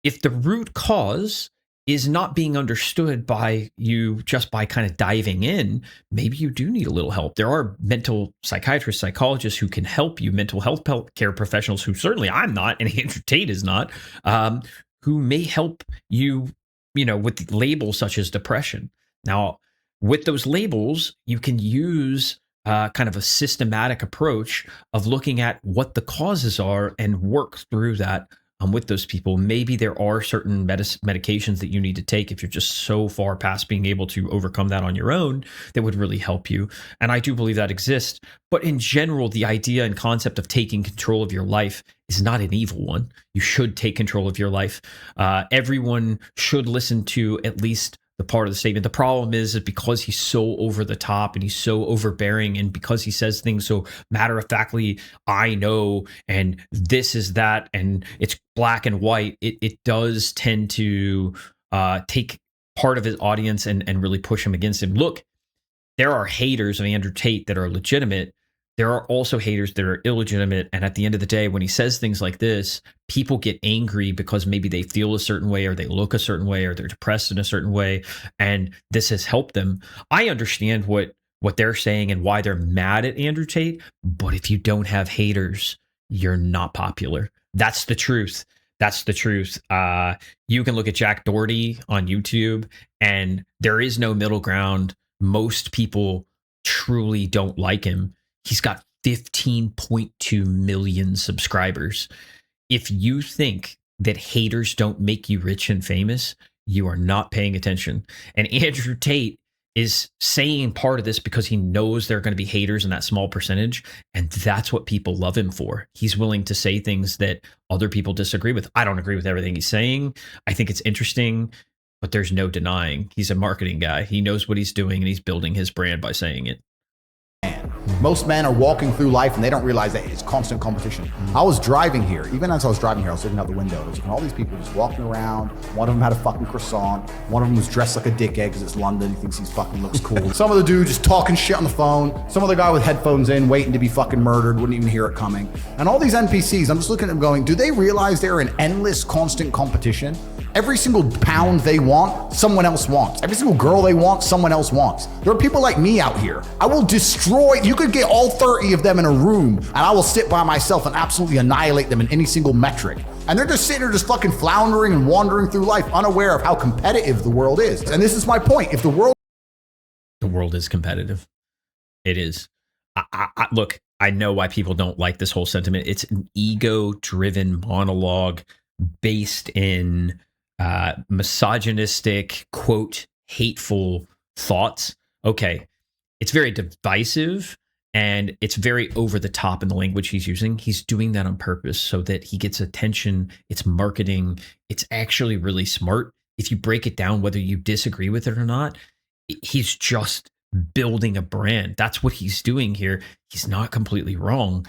if the root cause is not being understood by you just by kind of diving in, maybe you do need a little help. There are mental psychiatrists, psychologists who can help you, mental health care professionals who certainly I'm not, and Andrew Tate is not, who may help you, with labels such as depression. Now, with those labels, you can use kind of a systematic approach of looking at what the causes are and work through that I'm with those people. Maybe there are certain medications that you need to take if you're just so far past being able to overcome that on your own that would really help you. And I do believe that exists. But in general, the idea and concept of taking control of your life is not an evil one. You should take control of your life. Everyone should listen to at least the part of the statement. The problem is that because he's so over the top and he's so overbearing, and because he says things so matter-of-factly, I know, and this is that, and it's black and white, it does tend to take part of his audience and really push him against him. Look, there are haters of Andrew Tate that are legitimate. There are also haters that are illegitimate. And at the end of the day, when he says things like this, people get angry because maybe they feel a certain way, or they look a certain way, or they're depressed in a certain way. And this has helped them. I understand what they're saying and why they're mad at Andrew Tate. But if you don't have haters, you're not popular. That's the truth. That's the truth. You can look at Jack Doherty on YouTube, and there is no middle ground. Most people truly don't like him. He's got 15.2 million subscribers. If you think that haters don't make you rich and famous, you are not paying attention. And Andrew Tate is saying part of this because he knows there are going to be haters in that small percentage. And that's what people love him for. He's willing to say things that other people disagree with. I don't agree with everything he's saying. I think it's interesting, but there's no denying he's a marketing guy. He knows what he's doing, and he's building his brand by saying it. Most men are walking through life and they don't realize that it's constant competition. I was driving here. Even as I was driving here, I was looking out the window. There's all these people just walking around. One of them had a fucking croissant. One of them was dressed like a dickhead because it's London. He thinks he fucking looks cool. Some of the dude just talking shit on the phone. Some other guy with headphones in, waiting to be fucking murdered, wouldn't even hear it coming. And all these NPCs, I'm just looking at them going, do they realize they're in endless, constant competition? Every single pound they want, someone else wants. Every single girl they want, someone else wants. There are people like me out here. I will destroy, you could get all 30 of them in a room, and I will sit by myself and absolutely annihilate them in any single metric. And they're just sitting there just fucking floundering and wandering through life, unaware of how competitive the world is. And this is my point. If the world is competitive, it is. Look, I know why people don't like this whole sentiment. It's an ego-driven monologue based in misogynistic, quote, hateful thoughts. Okay, it's very divisive and it's very over the top in the language he's using. He's doing that on purpose so that he gets attention. It's marketing. It's actually really smart. If you break it down, whether you disagree with it or not, he's just building a brand. That's what he's doing here. He's not completely wrong.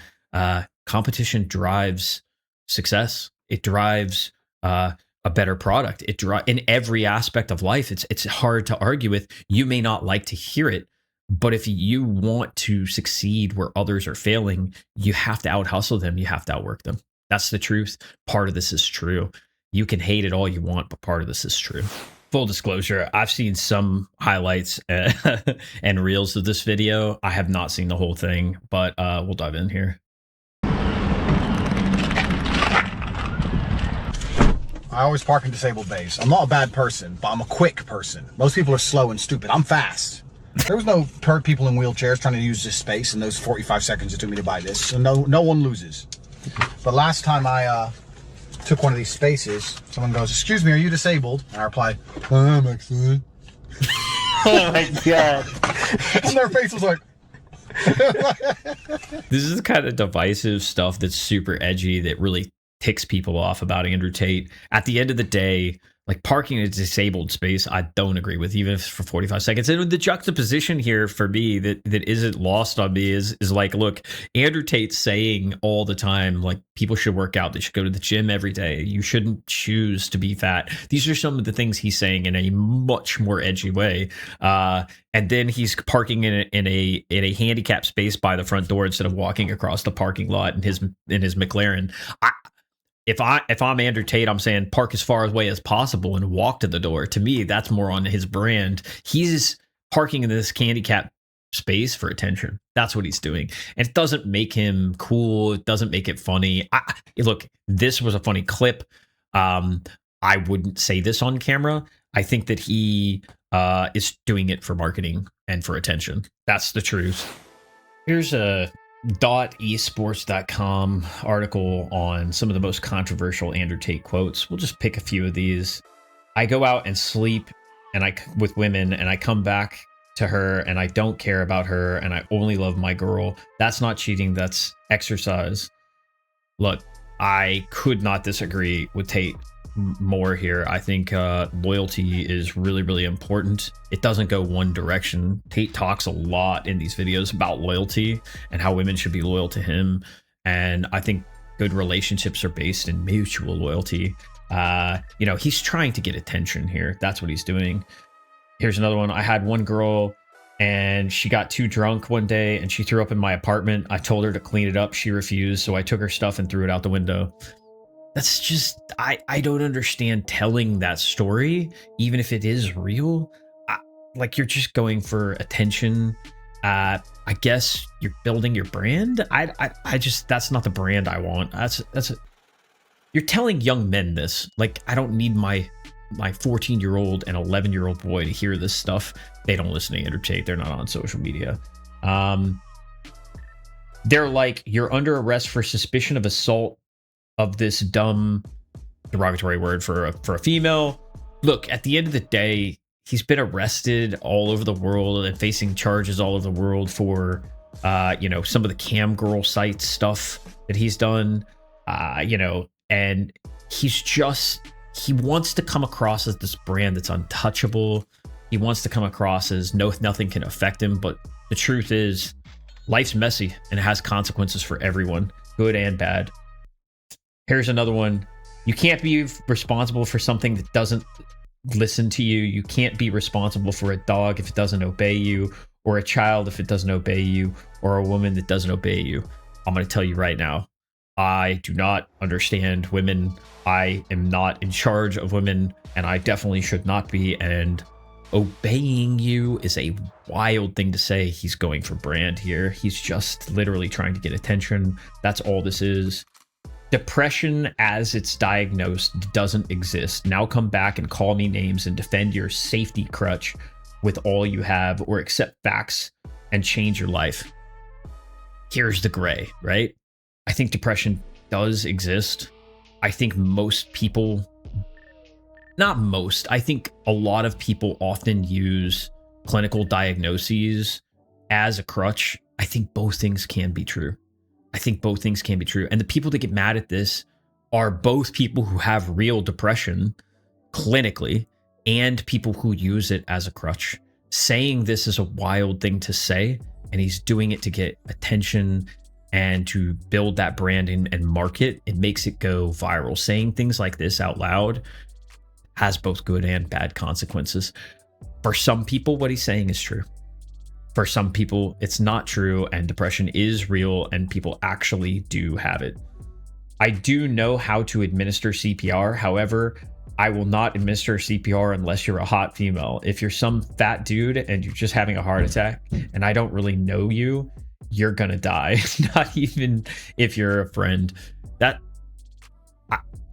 Competition drives success. It drives a better product. It in every aspect of life. It's hard to argue with. You may not like to hear it, but if you want to succeed where others are failing, you have to out hustle them. You have to outwork them. That's the truth. Part of this is true. You can hate it all you want, but part of this is true. Full disclosure, I've seen some highlights and reels of this video. I have not seen the whole thing, but we'll dive in here. I always park in disabled bays. I'm not a bad person, but I'm a quick person. Most people are slow and stupid. I'm fast. There was no people in wheelchairs trying to use this space in those 45 seconds it took me to buy this. So no one loses. But last time I took one of these spaces, someone goes, "Excuse me, are you disabled?" And I replied, "I'm excellent." Oh my God. And their face was like, this is the kind of divisive stuff that's super edgy that really ticks people off about Andrew Tate. At the end of the day, like, parking in a disabled space, I don't agree with, even if it's for 45 seconds. And the juxtaposition here for me that isn't lost on me is like, look, Andrew Tate's saying all the time, like, people should work out. They should go to the gym every day. You shouldn't choose to be fat. These are some of the things he's saying in a much more edgy way. And then he's parking in a handicap space by the front door instead of walking across the parking lot in his McLaren. If I'm Andrew Tate, I'm saying park as far away as possible and walk to the door. To me, that's more on his brand. He's parking in this handicap space for attention. That's what he's doing. And it doesn't make him cool. It doesn't make it funny. Look, this was a funny clip. I wouldn't say this on camera. I think that he is doing it for marketing and for attention. That's the truth. Here's .esports.com article on some of the most controversial Andrew Tate quotes. We'll just pick a few of these. I go out and sleep with women, and I come back to her, and I don't care about her, and I only love my girl. That's not cheating. That's exercise. Look, I could not disagree with Tate more here. I think loyalty is really, really important. It doesn't go one direction. Tate talks a lot in these videos about loyalty and how women should be loyal to him. And I think good relationships are based in mutual loyalty. He's trying to get attention here. That's what he's doing. Here's another one. I had one girl and she got too drunk one day and she threw up in my apartment. I told her to clean it up. She refused. So I took her stuff and threw it out the window. That's just, I don't understand telling that story, even if it is real. You're just going for attention. I guess you're building your brand. I just, that's not the brand I want. You're telling young men this. I don't need my 14-year-old and 11-year-old boy to hear this stuff. They don't listen to Andrew Tate. They're not on social media. They're like, you're under arrest for suspicion of assault of this dumb derogatory word for a female. Look, at the end of the day, he's been arrested all over the world and facing charges all over the world for, some of the cam girl site stuff that he's done, and he wants to come across as this brand that's untouchable. He wants to come across as nothing can affect him. But the truth is, life's messy and it has consequences for everyone, good and bad. Here's another one. You can't be responsible for something that doesn't listen to you. You can't be responsible for a dog if it doesn't obey you, or a child if it doesn't obey you, or a woman that doesn't obey you. I'm going to tell you right now, I do not understand women. I am not in charge of women, and I definitely should not be. And obeying you is a wild thing to say. He's going for brand here. He's just literally trying to get attention. That's all this is. Depression as it's diagnosed doesn't exist. Now come back and call me names and defend your safety crutch with all you have, or accept facts and change your life. Here's the gray, right? I think depression does exist. I think most people, not most, I think a lot of people often use clinical diagnoses as a crutch. I think both things can be true. And the people that get mad at this are both people who have real depression clinically and people who use it as a crutch. Saying this is a wild thing to say, and he's doing it to get attention and to build that brand and market. It makes it go viral. Saying things like this out loud has both good and bad consequences. For some people, what he's saying is true. For some people, it's not true, and depression is real, and people actually do have it. I do know how to administer CPR. However, I will not administer CPR unless you're a hot female. If you're some fat dude and you're just having a heart attack and I don't really know you, you're gonna die. Not even if you're a friend.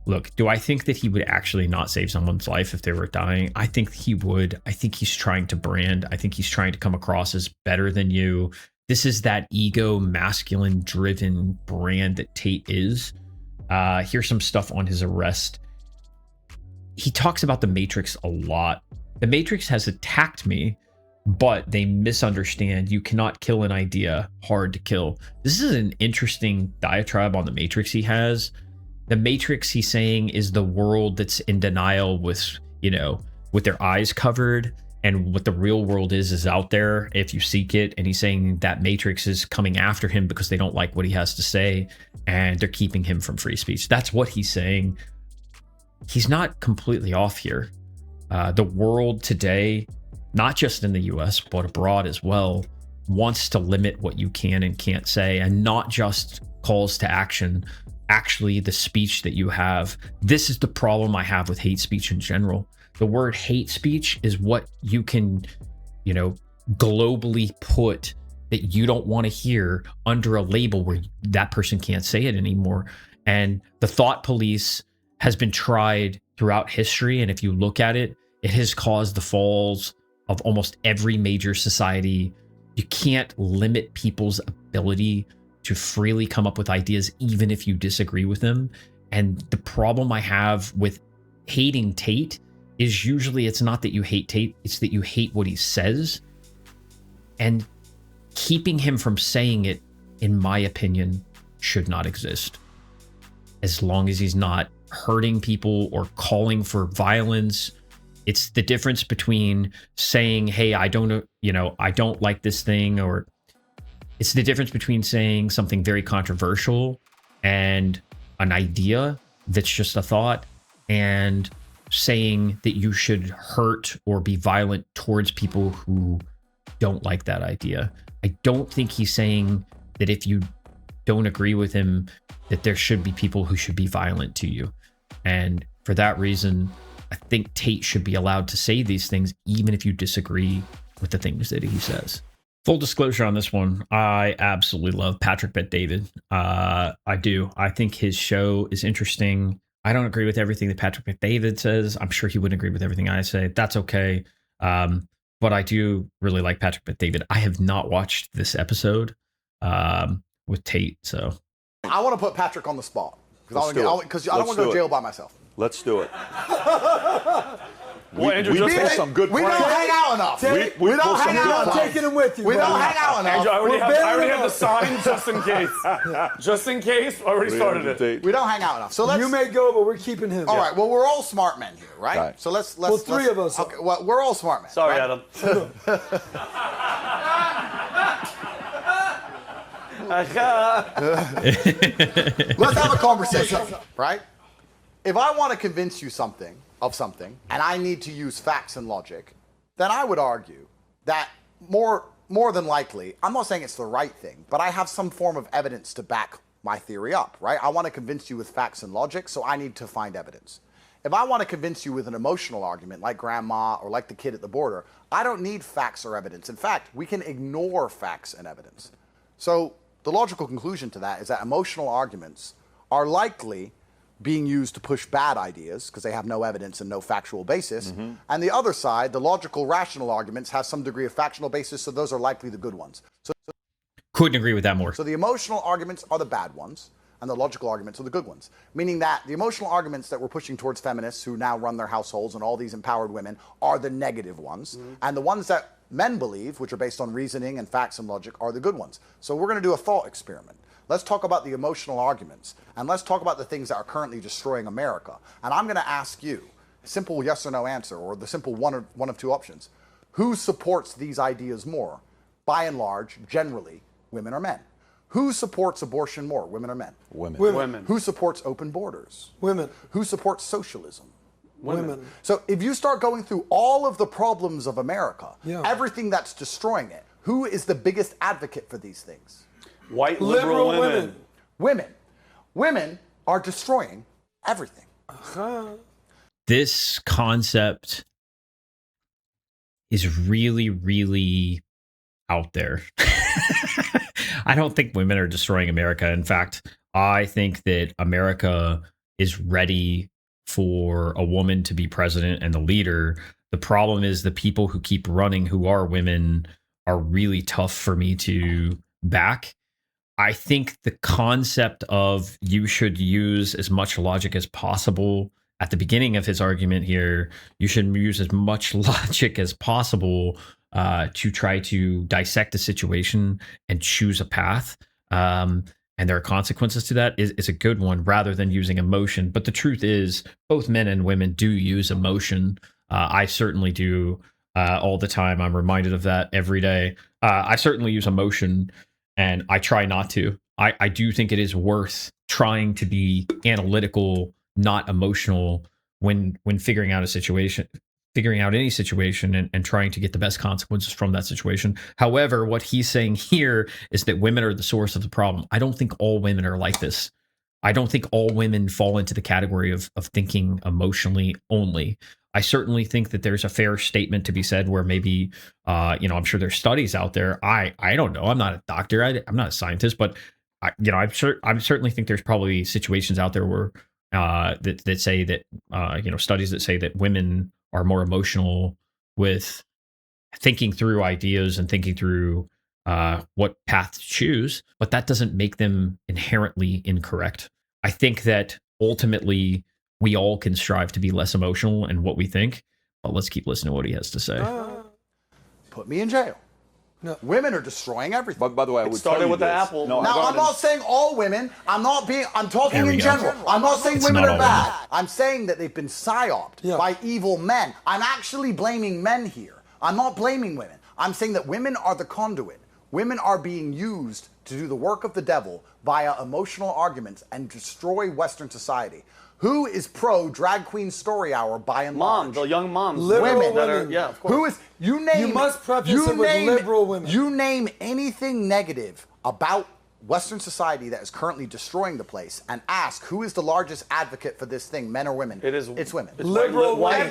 Look, do I think that he would actually not save someone's life if they were dying? I think he would. I think he's trying to brand. I think he's trying to come across as better than you. This is that ego, masculine driven brand that Tate is. Here's some stuff on his arrest. He talks about the Matrix a lot. The Matrix has attacked me, but they misunderstand. You cannot kill an idea. Hard to kill. This is an interesting diatribe on the Matrix he has. The Matrix, he's saying, is the world that's in denial with their eyes covered, and what the real world is out there if you seek it. And he's saying that Matrix is coming after him because they don't like what he has to say, and they're keeping him from free speech. That's what he's saying. He's not completely off here. The world today, not just in the US, but abroad as well, wants to limit what you can and can't say, and not just calls to action. Actually, the speech that you have. This is the problem I have with hate speech in general. The word hate speech is what you can, globally put that you don't want to hear under a label where that person can't say it anymore. And the thought police has been tried throughout history. And if you look at it, it has caused the falls of almost every major society. You can't limit people's ability to freely come up with ideas, even if you disagree with them. And the problem I have with hating Tate is usually it's not that you hate Tate, it's that you hate what he says. And keeping him from saying it, in my opinion, should not exist. As long as he's not hurting people or calling for violence. It's the difference between saying, hey, I don't like this thing, or it's the difference between saying something very controversial and an idea that's just a thought, and saying that you should hurt or be violent towards people who don't like that idea. I don't think he's saying that if you don't agree with him, that there should be people who should be violent to you. And for that reason, I think Tate should be allowed to say these things, even if you disagree with the things that he says. Full disclosure on this one, I absolutely love Patrick Bet-David. I do. I think his show is interesting. I don't agree with everything that Patrick Bet-David says. I'm sure he wouldn't agree with everything I say. That's okay. But I do really like Patrick Bet-David. I have not watched this episode with Tate, so. I want to put Patrick on the spot because I don't want to go to jail by myself. Let's do it. Andrew, we pull some good we pranks. don't hang out enough. We don't hang out enough. Taking him with you. We don't hang out enough. Andrew, I already have the sign just in case. Just in case. I already started it. We don't hang out enough. So let's. You may go, but we're keeping him. All right. Well, we're all smart men here, right? So let's. Well, three of us. Okay. Well, we're all smart men. Sorry, right? Adam. Let's have a conversation, right? If I want to convince you of something, and I need to use facts and logic, then I would argue that more than likely, I'm not saying it's the right thing, but I have some form of evidence to back my theory up, right? I want to convince you with facts and logic, so I need to find evidence. If I want to convince you with an emotional argument, like grandma or like the kid at the border, I don't need facts or evidence. In fact, we can ignore facts and evidence. So the logical conclusion to that is that emotional arguments are likely being used to push bad ideas because they have no evidence and no factual basis. Mm-hmm. And the other side, the logical, rational arguments, have some degree of factual basis, so those are likely the good ones. Couldn't agree with that more. So the emotional arguments are the bad ones, and the logical arguments are the good ones. Meaning that the emotional arguments that we're pushing towards feminists who now run their households and all these empowered women are the negative ones. Mm-hmm. And the ones that men believe, which are based on reasoning and facts and logic, are the good ones. So we're going to do a thought experiment. Let's talk about the emotional arguments, and let's talk about the things that are currently destroying America. And I'm going to ask you a simple yes or no answer, or the simple one of two options. Who supports these ideas more? By and large, generally, women or men. Who supports abortion more, women or men? Women. Who supports open borders? Women. Who supports socialism? Women. So if you start going through all of the problems of America, everything that's destroying it, who is the biggest advocate for these things? White liberal women. Women are destroying everything. This concept is really, really out there. I don't think women are destroying America. In fact, I think that America is ready for a woman to be president and the leader. The problem is the people who keep running, who are women, are really tough for me to back. I think the concept of you should use as much logic as possible at the beginning of his argument here, you should use as much logic as possible to try to dissect the situation and choose a path. And there are consequences to that is a good one rather than using emotion. But the truth is both men and women do use emotion. I certainly do all the time. I'm reminded of that every day. I certainly use emotion. And I try not to. I do think it is worth trying to be analytical, not emotional, when figuring out a situation, figuring out any situation and trying to get the best consequences from that situation. However, what he's saying here is that women are the source of the problem. I don't think all women are like this. I don't think all women fall into the category of thinking emotionally only. I certainly think that there's a fair statement to be said where maybe, I'm sure there's studies out there. I don't know. I'm not a doctor. I'm not a scientist, but I certainly think there's probably situations out there where that say that, studies that say that women are more emotional with thinking through ideas and thinking through what path to choose, but that doesn't make them inherently incorrect. I think that ultimately we all can strive to be less emotional in what we think, but let's keep listening to what he has to say. Put me in jail. No. Women are destroying everything. But by the way, I would started with the apple. No, now, I'm not saying all women. I'm talking in general. I'm not saying women are bad. I'm saying that they've been psyoped by evil men. I'm actually blaming men here. I'm not blaming women. I'm saying that women are the conduit. Women are being used to do the work of the devil via emotional arguments and destroy Western society. Who is pro drag queen story hour by and large? Moms, the young moms. Women. That are, yeah, of course. Who is, you must preface it with liberal women. You name anything negative about Western society that is currently destroying the place and ask who is the largest advocate for this thing, men or women? It's women. Liberal women.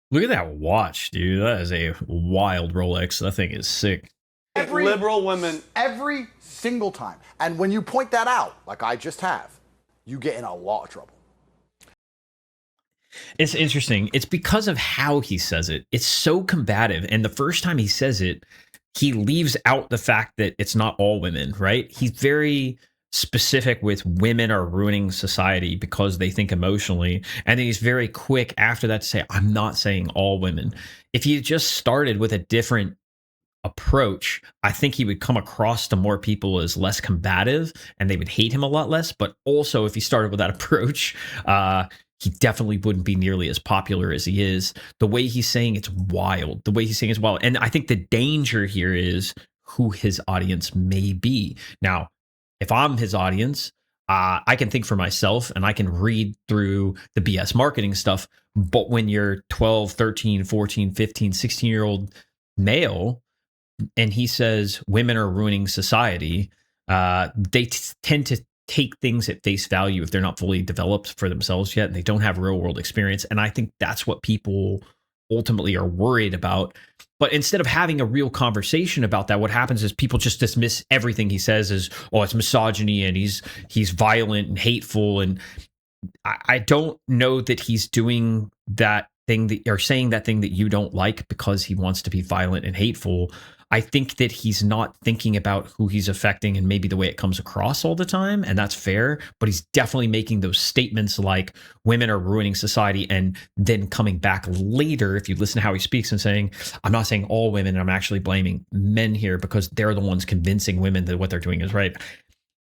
Look at that watch, dude. That is a wild Rolex. That thing is sick. Liberal women. Every single time. And when you point that out, like I just have, you get in a lot of trouble. It's interesting. It's because of how he says it. It's so combative. And the first time he says it, he leaves out the fact that it's not all women, right? He's very specific with women are ruining society because they think emotionally. And then he's very quick after that to say, I'm not saying all women. If he just started with a different approach, I think he would come across to more people as less combative and they would hate him a lot less. But also, if he started with that approach, he definitely wouldn't be nearly as popular as he is. The way he's saying it's wild. The way he's saying it's wild. And I think the danger here is who his audience may be. Now, if I'm his audience, I can think for myself and I can read through the BS marketing stuff. But when you're 12, 13, 14, 15, 16-year-old male, and he says women are ruining society, they tend to take things at face value if they're not fully developed for themselves yet and they don't have real world experience. And I think that's what people ultimately are worried about. But instead of having a real conversation about that, what happens is people just dismiss everything he says as, oh, it's misogyny and he's violent and hateful. And I don't know that he's doing that thing that, or saying that thing that you don't like because he wants to be violent and hateful. I think that he's not thinking about who he's affecting and maybe the way it comes across all the time. And that's fair. But he's definitely making those statements like women are ruining society. And then coming back later, if you listen to how he speaks and saying, I'm not saying all women, I'm actually blaming men here because they're the ones convincing women that what they're doing is right.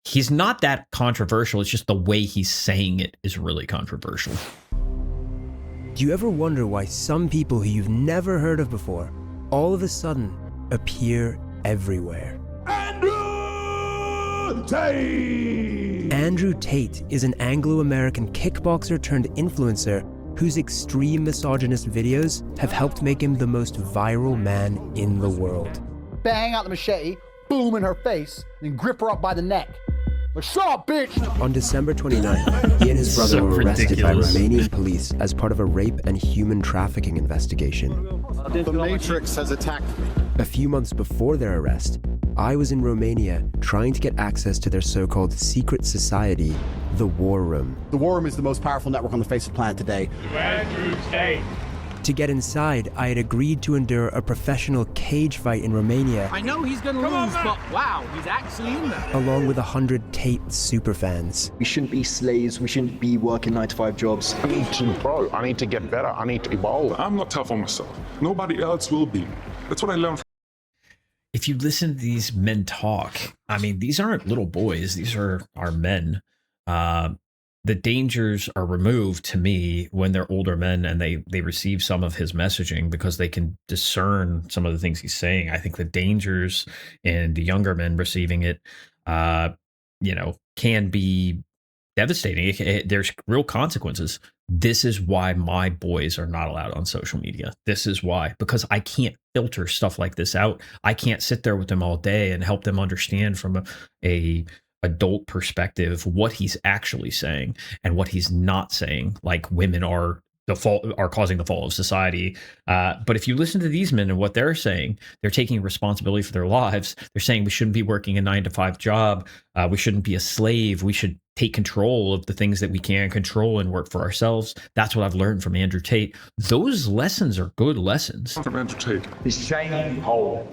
He's not that controversial. It's just the way he's saying it is really controversial. Do you ever wonder why some people who you've never heard of before all of a sudden appear everywhere? Andrew Tate! Andrew Tate is an Anglo-American kickboxer turned influencer whose extreme misogynist videos have helped make him the most viral man in the world. Bang out the machete, boom in her face, and grip her up by the neck. Like, shut up, bitch! On December 29th, he and his brother were arrested by Romanian police as part of a rape and human trafficking investigation. The Matrix has attacked me. A few months before their arrest, I was in Romania trying to get access to their so-called secret society, the War Room. The War Room is the most powerful network on the face of the planet today. Andrew Tate. To get inside, I had agreed to endure a professional cage fight in Romania. I know he's gonna lose, but wow, he's actually in there. Along with 100 Tate superfans. We shouldn't be slaves, we shouldn't be working 9-to-5 jobs. I need to grow, I need to get better, I need to evolve. I'm not tough on myself. Nobody else will be. That's what I learned. If you listen to these men talk, I mean, these aren't little boys. These are men. The dangers are removed to me when they're older men and they receive some of his messaging because they can discern some of the things he's saying. I think the dangers in the younger men receiving it, can be devastating. There's real consequences. This is why my boys are not allowed on social media. This is why, because I can't filter stuff like this out. I can't sit there with them all day and help them understand from a adult perspective what he's actually saying and what he's not saying, like women are causing the fall of society. But if you listen to these men and what they're saying, they're taking responsibility for their lives. They're saying we shouldn't be working a 9-to-5 job. We shouldn't be a slave. We should take control of the things that we can control and work for ourselves. That's what I've learned from Andrew Tate. Those lessons are good lessons. From Andrew Tate. This chain hold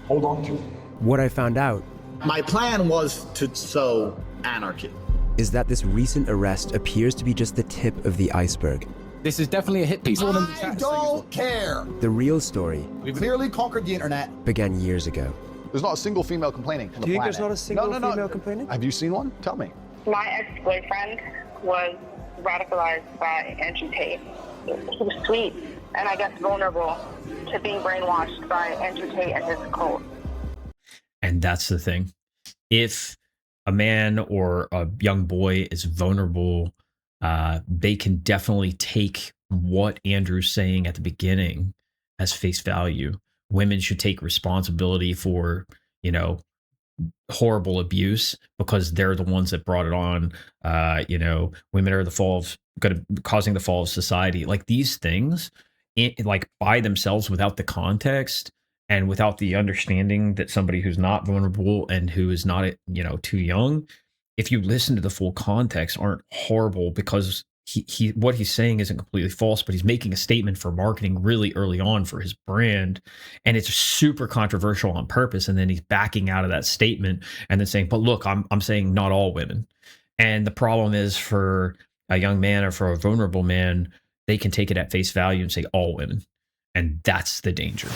on to it. What I found out My plan was to sow anarchy. is that this recent arrest appears to be just the tip of the iceberg. This is definitely a hit piece. I don't care. The real story We clearly conquered the internet. began years ago. There's not a single female complaining on the Do you think planet. there's not a single No. female complaining? Have you seen one? Tell me. My ex-boyfriend was radicalized by Andrew Tate. He was sweet and I guess vulnerable to being brainwashed by Andrew Tate and his cult. And that's the thing. If a man or a young boy is vulnerable, they can definitely take what Andrew's saying at the beginning as face value. Women should take responsibility for, horrible abuse because they're the ones that brought it on. Women are causing the fall of society. Like these things, like by themselves, without the context and without the understanding that somebody who's not vulnerable and who is not, too young, if you listen to the full context, aren't horrible because he what he's saying isn't completely false, but he's making a statement for marketing really early on for his brand, and it's super controversial on purpose. And then he's backing out of that statement and then saying, "But look, I'm saying not all women." And the problem is for a young man or for a vulnerable man, they can take it at face value and say all women, and that's the danger.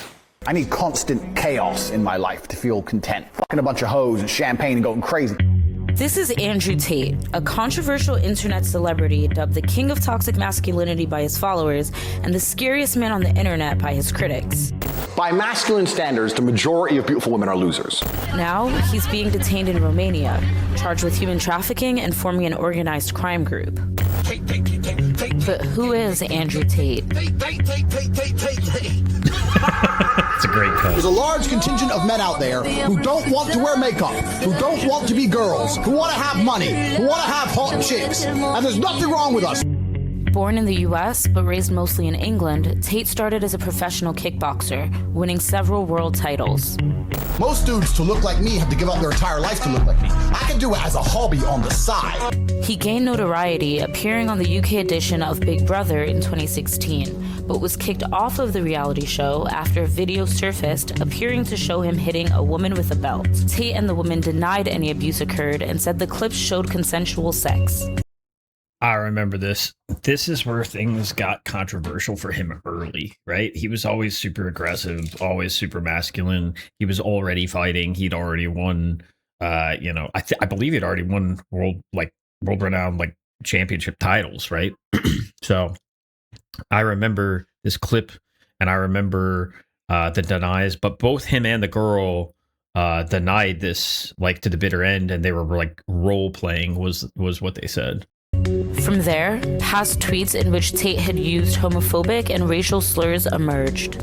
I need constant chaos in my life to feel content. Fucking a bunch of hoes and champagne and going crazy. This is Andrew Tate, a controversial internet celebrity dubbed the king of toxic masculinity by his followers and the scariest man on the internet by his critics. By masculine standards, the majority of beautiful women are losers. Now, he's being detained in Romania, charged with human trafficking and forming an organized crime group. But who is Andrew Tate? It's a great cut. There's a large contingent of men out there who don't want to wear makeup, who don't want to be girls, who want to have money, who want to have hot chicks, and there's nothing wrong with us. Born in the US, but raised mostly in England, Tate started as a professional kickboxer, winning several world titles. Most dudes to look like me have to give up their entire life to look like me. I can do it as a hobby on the side. He gained notoriety appearing on the UK edition of Big Brother in 2016, but was kicked off of the reality show after a video surfaced appearing to show him hitting a woman with a belt. Tate and the woman denied any abuse occurred and said the clips showed consensual sex. I remember this. This is where things got controversial for him early, right? He was always super aggressive, always super masculine. He was already fighting. He'd already won, I believe he'd already won world-renowned championship titles, right? So I remember this clip and I remember the denies, but both him and the girl denied this to the bitter end, and they were role playing was what they said. From there, past tweets in which Tate had used homophobic and racial slurs emerged.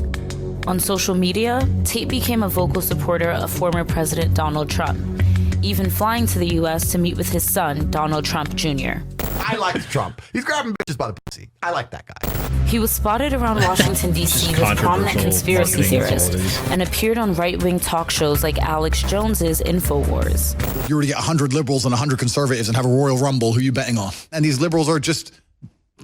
On social media, Tate became a vocal supporter of former President Donald Trump, even flying to the US to meet with his son, Donald Trump Jr. I like Trump. He's grabbing bitches by the pussy. I like that guy. He was spotted around Washington, D.C. with prominent conspiracy theorists and appeared on right-wing talk shows like Alex Jones's InfoWars. If you were to get 100 liberals and 100 conservatives and have a Royal Rumble, who are you betting on? And these liberals are just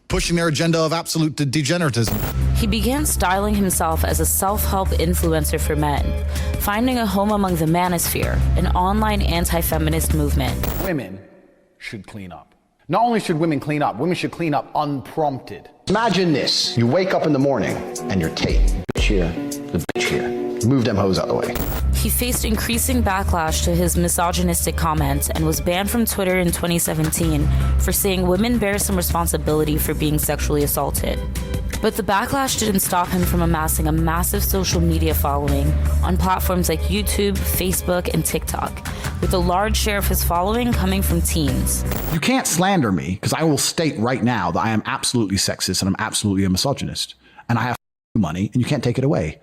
pushing their agenda of absolute degeneratism. He began styling himself as a self-help influencer for men, finding a home among the manosphere, an online anti-feminist movement. Women should clean up. Not only should women should clean up unprompted. Imagine this. You wake up in the morning and you're Tate. Bitch here, the bitch here. Move them hoes out of the way. He faced increasing backlash to his misogynistic comments and was banned from Twitter in 2017 for saying women bear some responsibility for being sexually assaulted. But the backlash didn't stop him from amassing a massive social media following on platforms like YouTube, Facebook, and TikTok, with a large share of his following coming from teens. You can't slander me, because I will state right now that I am absolutely sexist and I'm absolutely a misogynist. And I have money, and you can't take it away.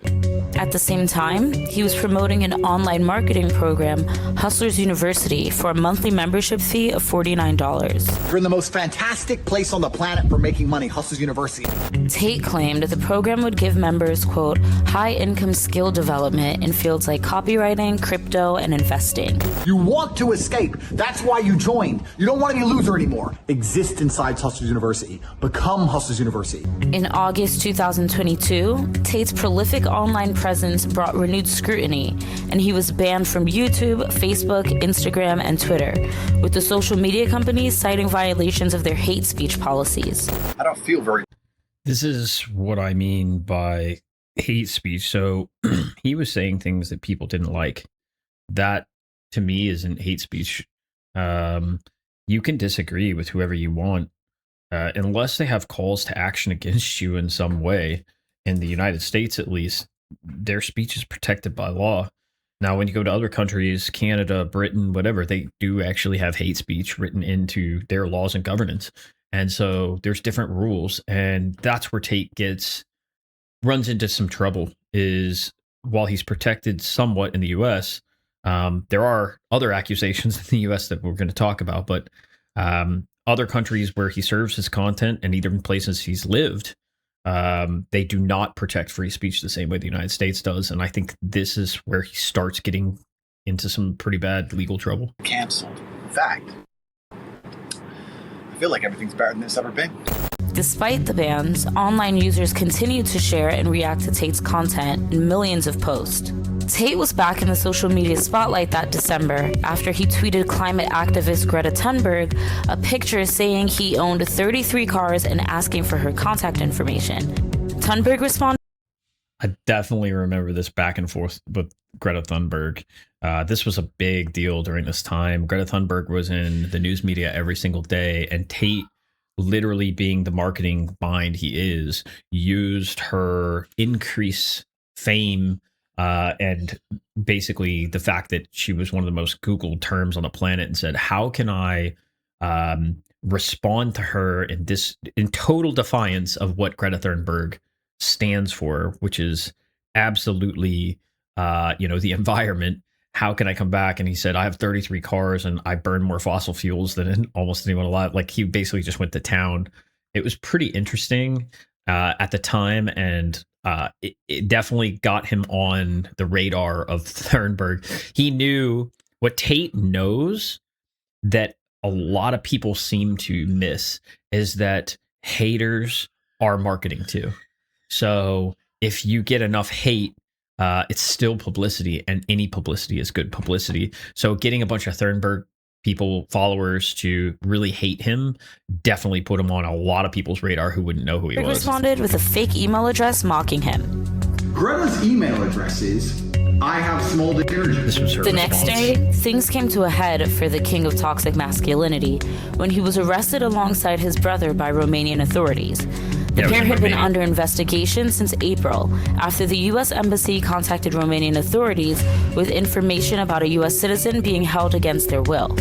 At the same time, he was promoting an online marketing program, Hustlers University, for a monthly membership fee of $49. You're in the most fantastic place on the planet for making money, Hustlers University. Tate claimed the program would give members, quote, high-income skill development in fields like copywriting, crypto, and investing. You want to escape. That's why you joined. You don't want to be a loser anymore. Exist inside Hustlers University. Become Hustlers University. In August 2022, Tate's prolific online online presence brought renewed scrutiny, and he was banned from YouTube, Facebook, Instagram, and Twitter, with the social media companies citing violations of their hate speech policies. I don't feel very... This is what I mean by hate speech. So he was saying things that people didn't like. That, to me, isn't hate speech. You can disagree with whoever you want, unless they have calls to action against you in some way. In the United States, at least, their speech is protected by law. Now, when you go to other countries, Canada, Britain, whatever, they do actually have hate speech written into their laws and governance. And so there's different rules. And that's where Tate runs into some trouble, is while he's protected somewhat in the U.S., there are other accusations in the U.S. that we're going to talk about, but other countries where he serves his content and even places he's lived, they do not protect free speech the same way the United States does. And I think this is where he starts getting into some pretty bad legal trouble. Canceled. In fact, I feel like everything's better than it's ever been. Despite the bans, online users continued to share and react to Tate's content in millions of posts. Tate was back in the social media spotlight that December after he tweeted climate activist Greta Thunberg a picture saying he owned 33 cars and asking for her contact information. Thunberg responded, I definitely remember this back and forth with Greta Thunberg. This was a big deal during this time. Greta Thunberg was in the news media every single day, and Tate, literally being the marketing mind he is, used her increased fame and basically the fact that she was one of the most Googled terms on the planet, and said, how can I respond to her in total defiance of what Greta Thunberg stands for, which is absolutely the environment. How can I come back? And he said, I have 33 cars and I burn more fossil fuels than almost anyone alive. Like, he basically just went to town. It was pretty interesting at the time, and it definitely got him on the radar of Thunberg. He knew what Tate knows that a lot of people seem to miss, is that haters are marketing too. So if you get enough hate, it's still publicity, and any publicity is good publicity. So getting a bunch of Thunberg followers to really hate him definitely put him on a lot of people's radar who wouldn't know who he was. Responded with a fake email address mocking him. Greta's email address is, I have small dick energy. This was her The response. next day, things came to a head for the king of toxic masculinity when he was arrested alongside his brother by Romanian authorities. The pair had been under investigation since April after the U.S. Embassy contacted Romanian authorities with information about a U.S. citizen being held against their will.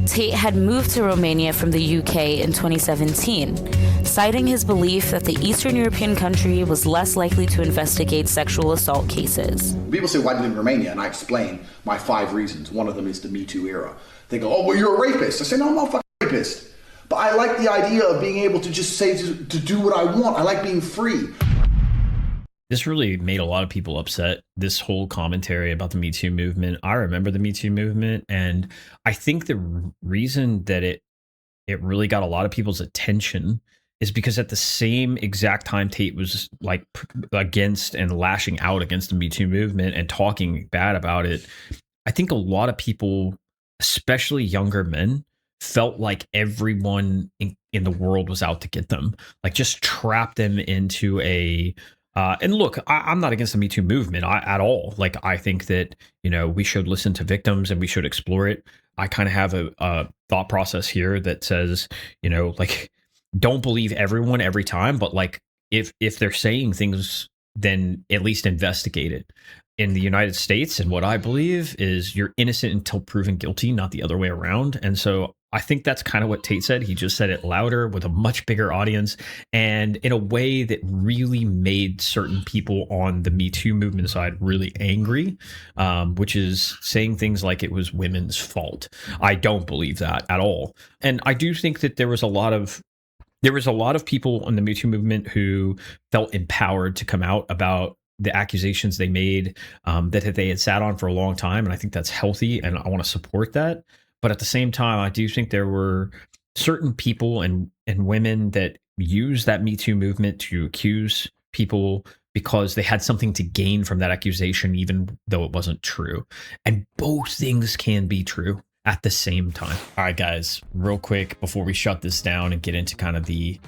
Tate had moved to Romania from the UK in 2017, citing his belief that the Eastern European country was less likely to investigate sexual assault cases. People say, why do you live in Romania? And I explain my 5 reasons. One of them is the Me Too era. They go, oh, well, you're a rapist. I say, no, I'm not a fucking rapist. But I like the idea of being able to just say, to do what I want. I like being free. This really made a lot of people upset, this whole commentary about the Me Too movement. I remember the Me Too movement, and I think the reason that it really got a lot of people's attention is because at the same exact time Tate was like against and lashing out against the Me Too movement and talking bad about it, I think a lot of people, especially younger men, felt like everyone in the world was out to get them, like just trap them into a and look, I'm not against the Me Too movement at all. Like, I think that, we should listen to victims and we should explore it. I kind of have a thought process here that says, like, don't believe everyone every time, but like, if they're saying things, then at least investigate it. In the United States, and what I believe is, you're innocent until proven guilty, not the other way around. And so I think that's kind of what Tate said. He just said it louder with a much bigger audience, and in a way that really made certain people on the Me Too movement side really angry, which is saying things like it was women's fault. I don't believe that at all. And I do think that there was a lot of people in the Me Too movement who felt empowered to come out about the accusations they made, that they had sat on for a long time. And I think that's healthy, and I want to support that. But at the same time, I do think there were certain people and women that use that Me Too movement to accuse people because they had something to gain from that accusation, even though it wasn't true. And both things can be true at the same time. All right, guys, real quick before we shut this down and get into kind of the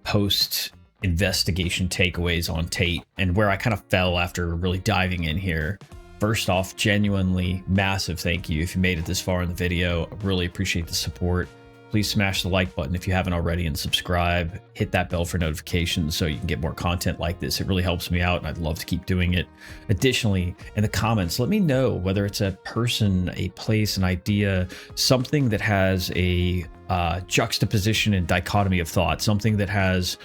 post investigation takeaways on Tate and where I kind of fell after really diving in here. First off, genuinely massive thank you if you made it this far in the video. I really appreciate the support. Please smash the like button if you haven't already and subscribe. Hit that bell for notifications so you can get more content like this. It really helps me out and I'd love to keep doing it. Additionally, in the comments, let me know whether it's a person, a place, an idea, something that has a juxtaposition and dichotomy of thought, something that has,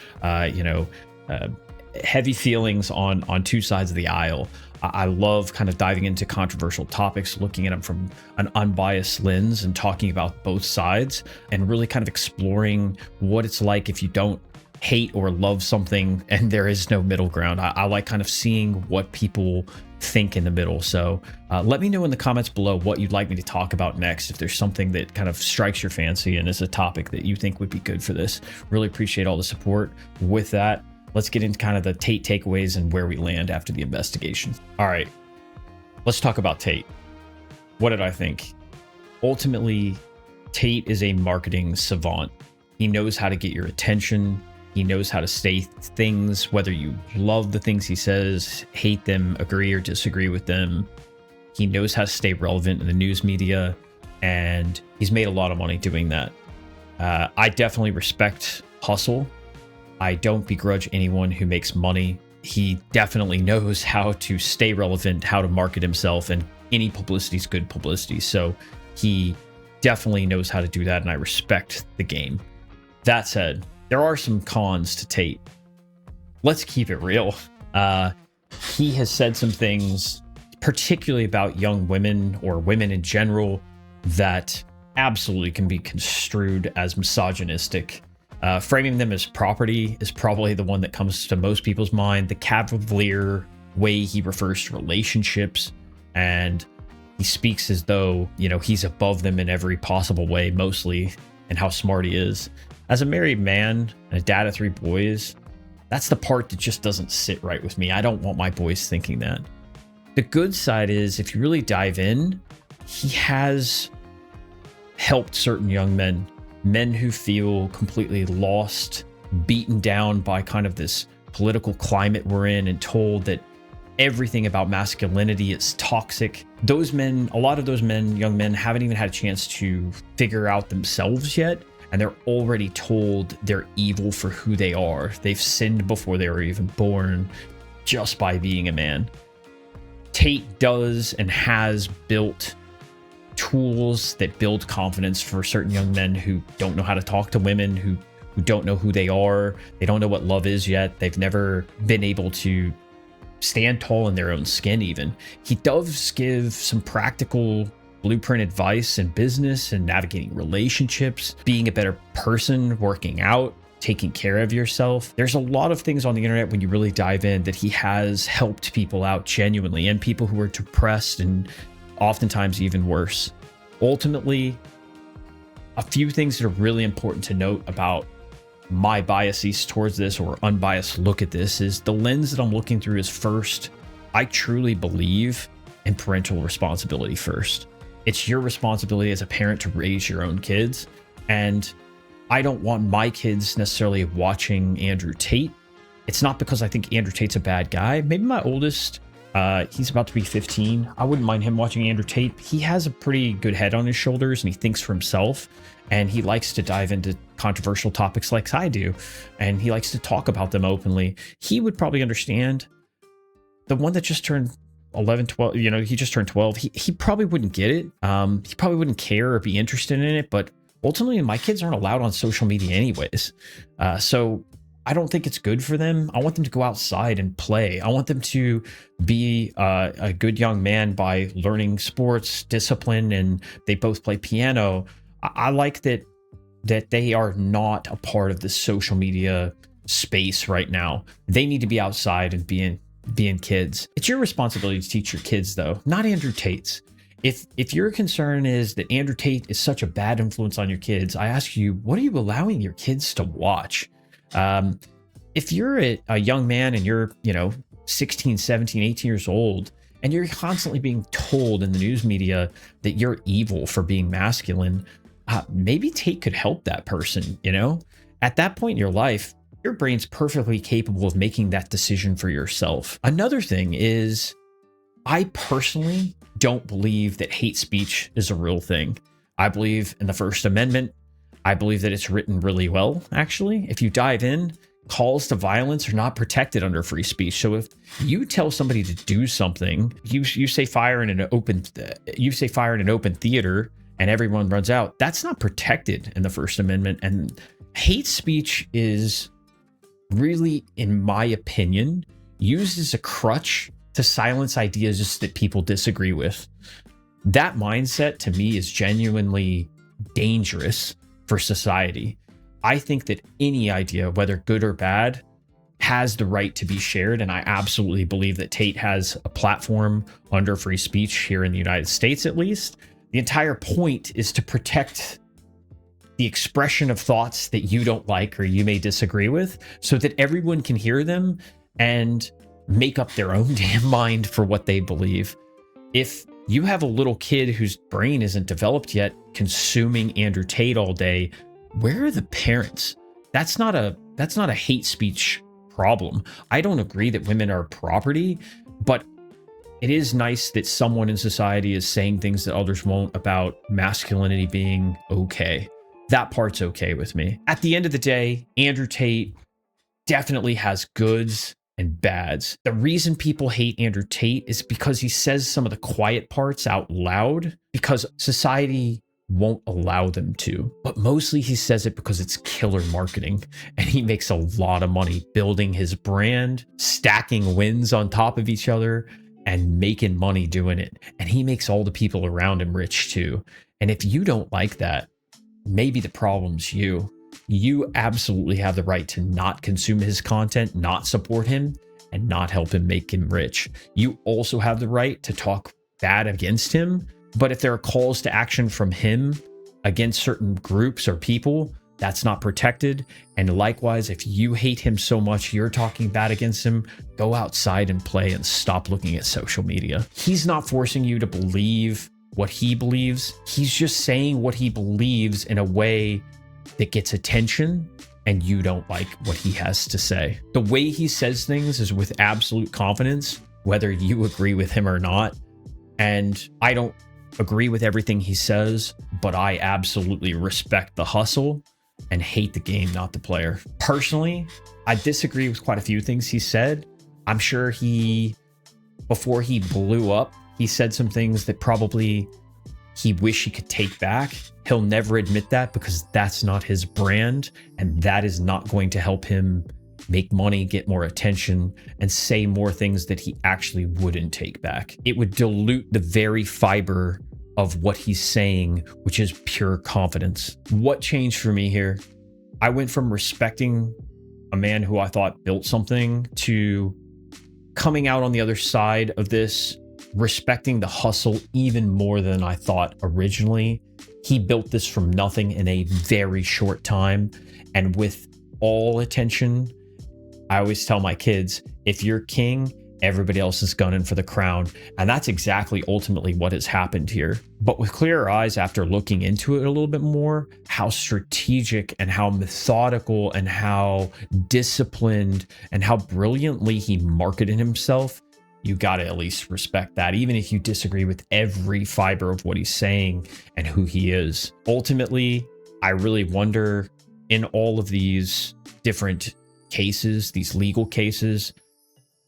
heavy feelings on two sides of the aisle. I love kind of diving into controversial topics, looking at them from an unbiased lens and talking about both sides and really kind of exploring what it's like if you don't hate or love something and there is no middle ground. I like kind of seeing what people think in the middle. So let me know in the comments below what you'd like me to talk about next. If there's something that kind of strikes your fancy and is a topic that you think would be good for this. Really appreciate all the support. With that, let's get into kind of the Tate takeaways and where we land after the investigation. All right, let's talk about Tate. What did I think? Ultimately, Tate is a marketing savant. He knows how to get your attention. He knows how to say things, whether you love the things he says, hate them, agree or disagree with them. He knows how to stay relevant in the news media, and he's made a lot of money doing that. I definitely respect hustle. I don't begrudge anyone who makes money. He definitely knows how to stay relevant, how to market himself, and any publicity is good publicity. So he definitely knows how to do that, and I respect the game. That said, there are some cons to Tate. Let's keep it real. He has said some things, particularly about young women or women in general, that absolutely can be construed as misogynistic. Framing them as property is probably the one that comes to most people's mind. The cavalier way he refers to relationships, and he speaks as though, he's above them in every possible way, mostly, and how smart he is. As a married man and a dad of 3 boys, that's the part that just doesn't sit right with me. I don't want my boys thinking that. The good side is, if you really dive in, he has helped certain young men who feel completely lost, beaten down by kind of this political climate we're in, and told that everything about masculinity is toxic. Those men, a lot of those men, young men, haven't even had a chance to figure out themselves yet, and they're already told they're evil for who they are. They've sinned before they were even born just by being a man. Tate does and has built tools that build confidence for certain young men who don't know how to talk to women, who don't know who they are. They don't know what love is yet. They've never been able to stand tall in their own skin even. He does give some practical blueprint advice in business and navigating relationships, being a better person, working out, taking care of yourself. There's a lot of things on the internet when you really dive in that he has helped people out genuinely, and people who are depressed and oftentimes even worse. Ultimately, a few things that are really important to note about my biases towards this, or unbiased look at this, is the lens that I'm looking through is, first, I truly believe in parental responsibility first. It's your responsibility as a parent to raise your own kids, and I don't want my kids necessarily watching Andrew Tate. It's not because I think Andrew Tate's a bad guy. Maybe my oldest, he's about to be 15. I wouldn't mind him watching Andrew Tate. He has a pretty good head on his shoulders, and he thinks for himself, and he likes to dive into controversial topics like I do, and he likes to talk about them openly. He would probably understand. The one that just turned 11, 12, he just turned 12. He probably wouldn't get it. He probably wouldn't care or be interested in it, but ultimately my kids aren't allowed on social media anyways. So I don't think it's good for them. I want them to go outside and play. I want them to be a good young man by learning sports, discipline, and they both play piano. I like that they are not a part of the social media space right now. They need to be outside and being kids. It's your responsibility to teach your kids, though, not Andrew Tate's. If your concern is that Andrew Tate is such a bad influence on your kids, I ask you, what are you allowing your kids to watch? if you're a young man and you're, 16, 17, 18 years old, and you're constantly being told in the news media that you're evil for being masculine, maybe Tate could help that person, At that point in your life, your brain's perfectly capable of making that decision for yourself. Another thing is, I personally don't believe that hate speech is a real thing. I believe in the First Amendment. I believe that it's written really well, actually. If you dive in, calls to violence are not protected under free speech. So if you tell somebody to do something, you say fire in an open theater and everyone runs out, that's not protected in the First Amendment. And hate speech is really, in my opinion, used as a crutch to silence ideas that people disagree with. That mindset to me is genuinely dangerous for society. I think that any idea, whether good or bad, has the right to be shared. And I absolutely believe that Tate has a platform under free speech here in the United States, at least. The entire point is to protect the expression of thoughts that you don't like or you may disagree with, so that everyone can hear them and make up their own damn mind for what they believe. If you have a little kid whose brain isn't developed yet consuming Andrew Tate all day, where are the parents? That's not a hate speech problem. I don't agree that women are property, but it is nice that someone in society is saying things that others won't about masculinity being okay. That part's okay with me. At the end of the day, Andrew Tate definitely has goods and bads. The reason people hate Andrew Tate is because he says some of the quiet parts out loud because society won't allow them to. But mostly he says it because it's killer marketing, and he makes a lot of money building his brand, stacking wins on top of each other, and making money doing it. And he makes all the people around him rich too. And if you don't like that, maybe the problem's you. You absolutely have the right to not consume his content, not support him, and not help him make him rich. You also have the right to talk bad against him, but if there are calls to action from him against certain groups or people, that's not protected. And likewise, if you hate him so much you're talking bad against him, go outside and play and stop looking at social media. He's not forcing you to believe what he believes. He's just saying what he believes in a way that gets attention, and you don't like what he has to say. The way he says things is with absolute confidence, whether you agree with him or not. And I don't agree with everything he says, but I absolutely respect the hustle and hate the game, not the player. Personally, I disagree with quite a few things he said. I'm sure before he blew up, he said some things that probably he wish he could take back. He'll never admit that because that's not his brand, and that is not going to help him make money, get more attention, and say more things that he actually wouldn't take back. It would dilute the very fiber of what he's saying, which is pure confidence. What changed for me here? I went from respecting a man who I thought built something to coming out on the other side of this, respecting the hustle even more than I thought originally. He built this from nothing in a very short time, and with all attention. I always tell my kids, if you're king, everybody else is gunning for the crown. And that's exactly ultimately what has happened here. But with clearer eyes after looking into it a little bit more, how strategic and how methodical and how disciplined and how brilliantly he marketed himself, you got to at least respect that, even if you disagree with every fiber of what he's saying and who he is. Ultimately, I really wonder, in all of these different cases, these legal cases,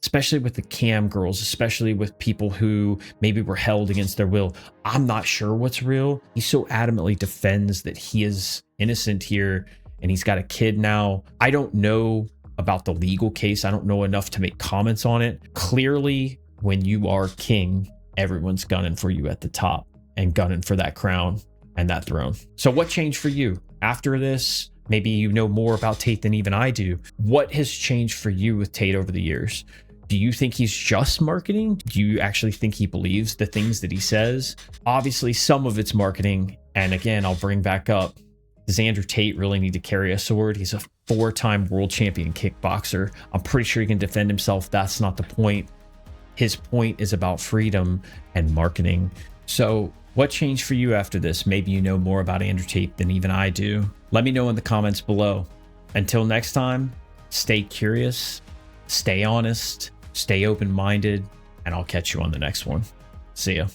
especially with the cam girls, especially with people who maybe were held against their will, I'm not sure what's real. He so adamantly defends that he is innocent here and he's got a kid now. I don't know about the legal case. I don't know enough to make comments on it. Clearly, when you are king, everyone's gunning for you at the top and gunning for that crown and that throne. So what changed for you after this? Maybe you know more about Tate than even I do. What has changed for you with Tate over the years? Do you think he's just marketing? Do you actually think he believes the things that he says? Obviously, some of it's marketing. And again, I'll bring back up, Does Andrew Tate really need to carry a sword? He's a 4-time world champion kickboxer. I'm pretty sure he can defend himself. That's not the point. His point is about freedom and marketing. So what changed for you after this? Maybe you know more about Andrew Tate than even I do. Let me know in the comments below. Until next time, stay curious, stay honest, stay open-minded, and I'll catch you on the next one. See ya.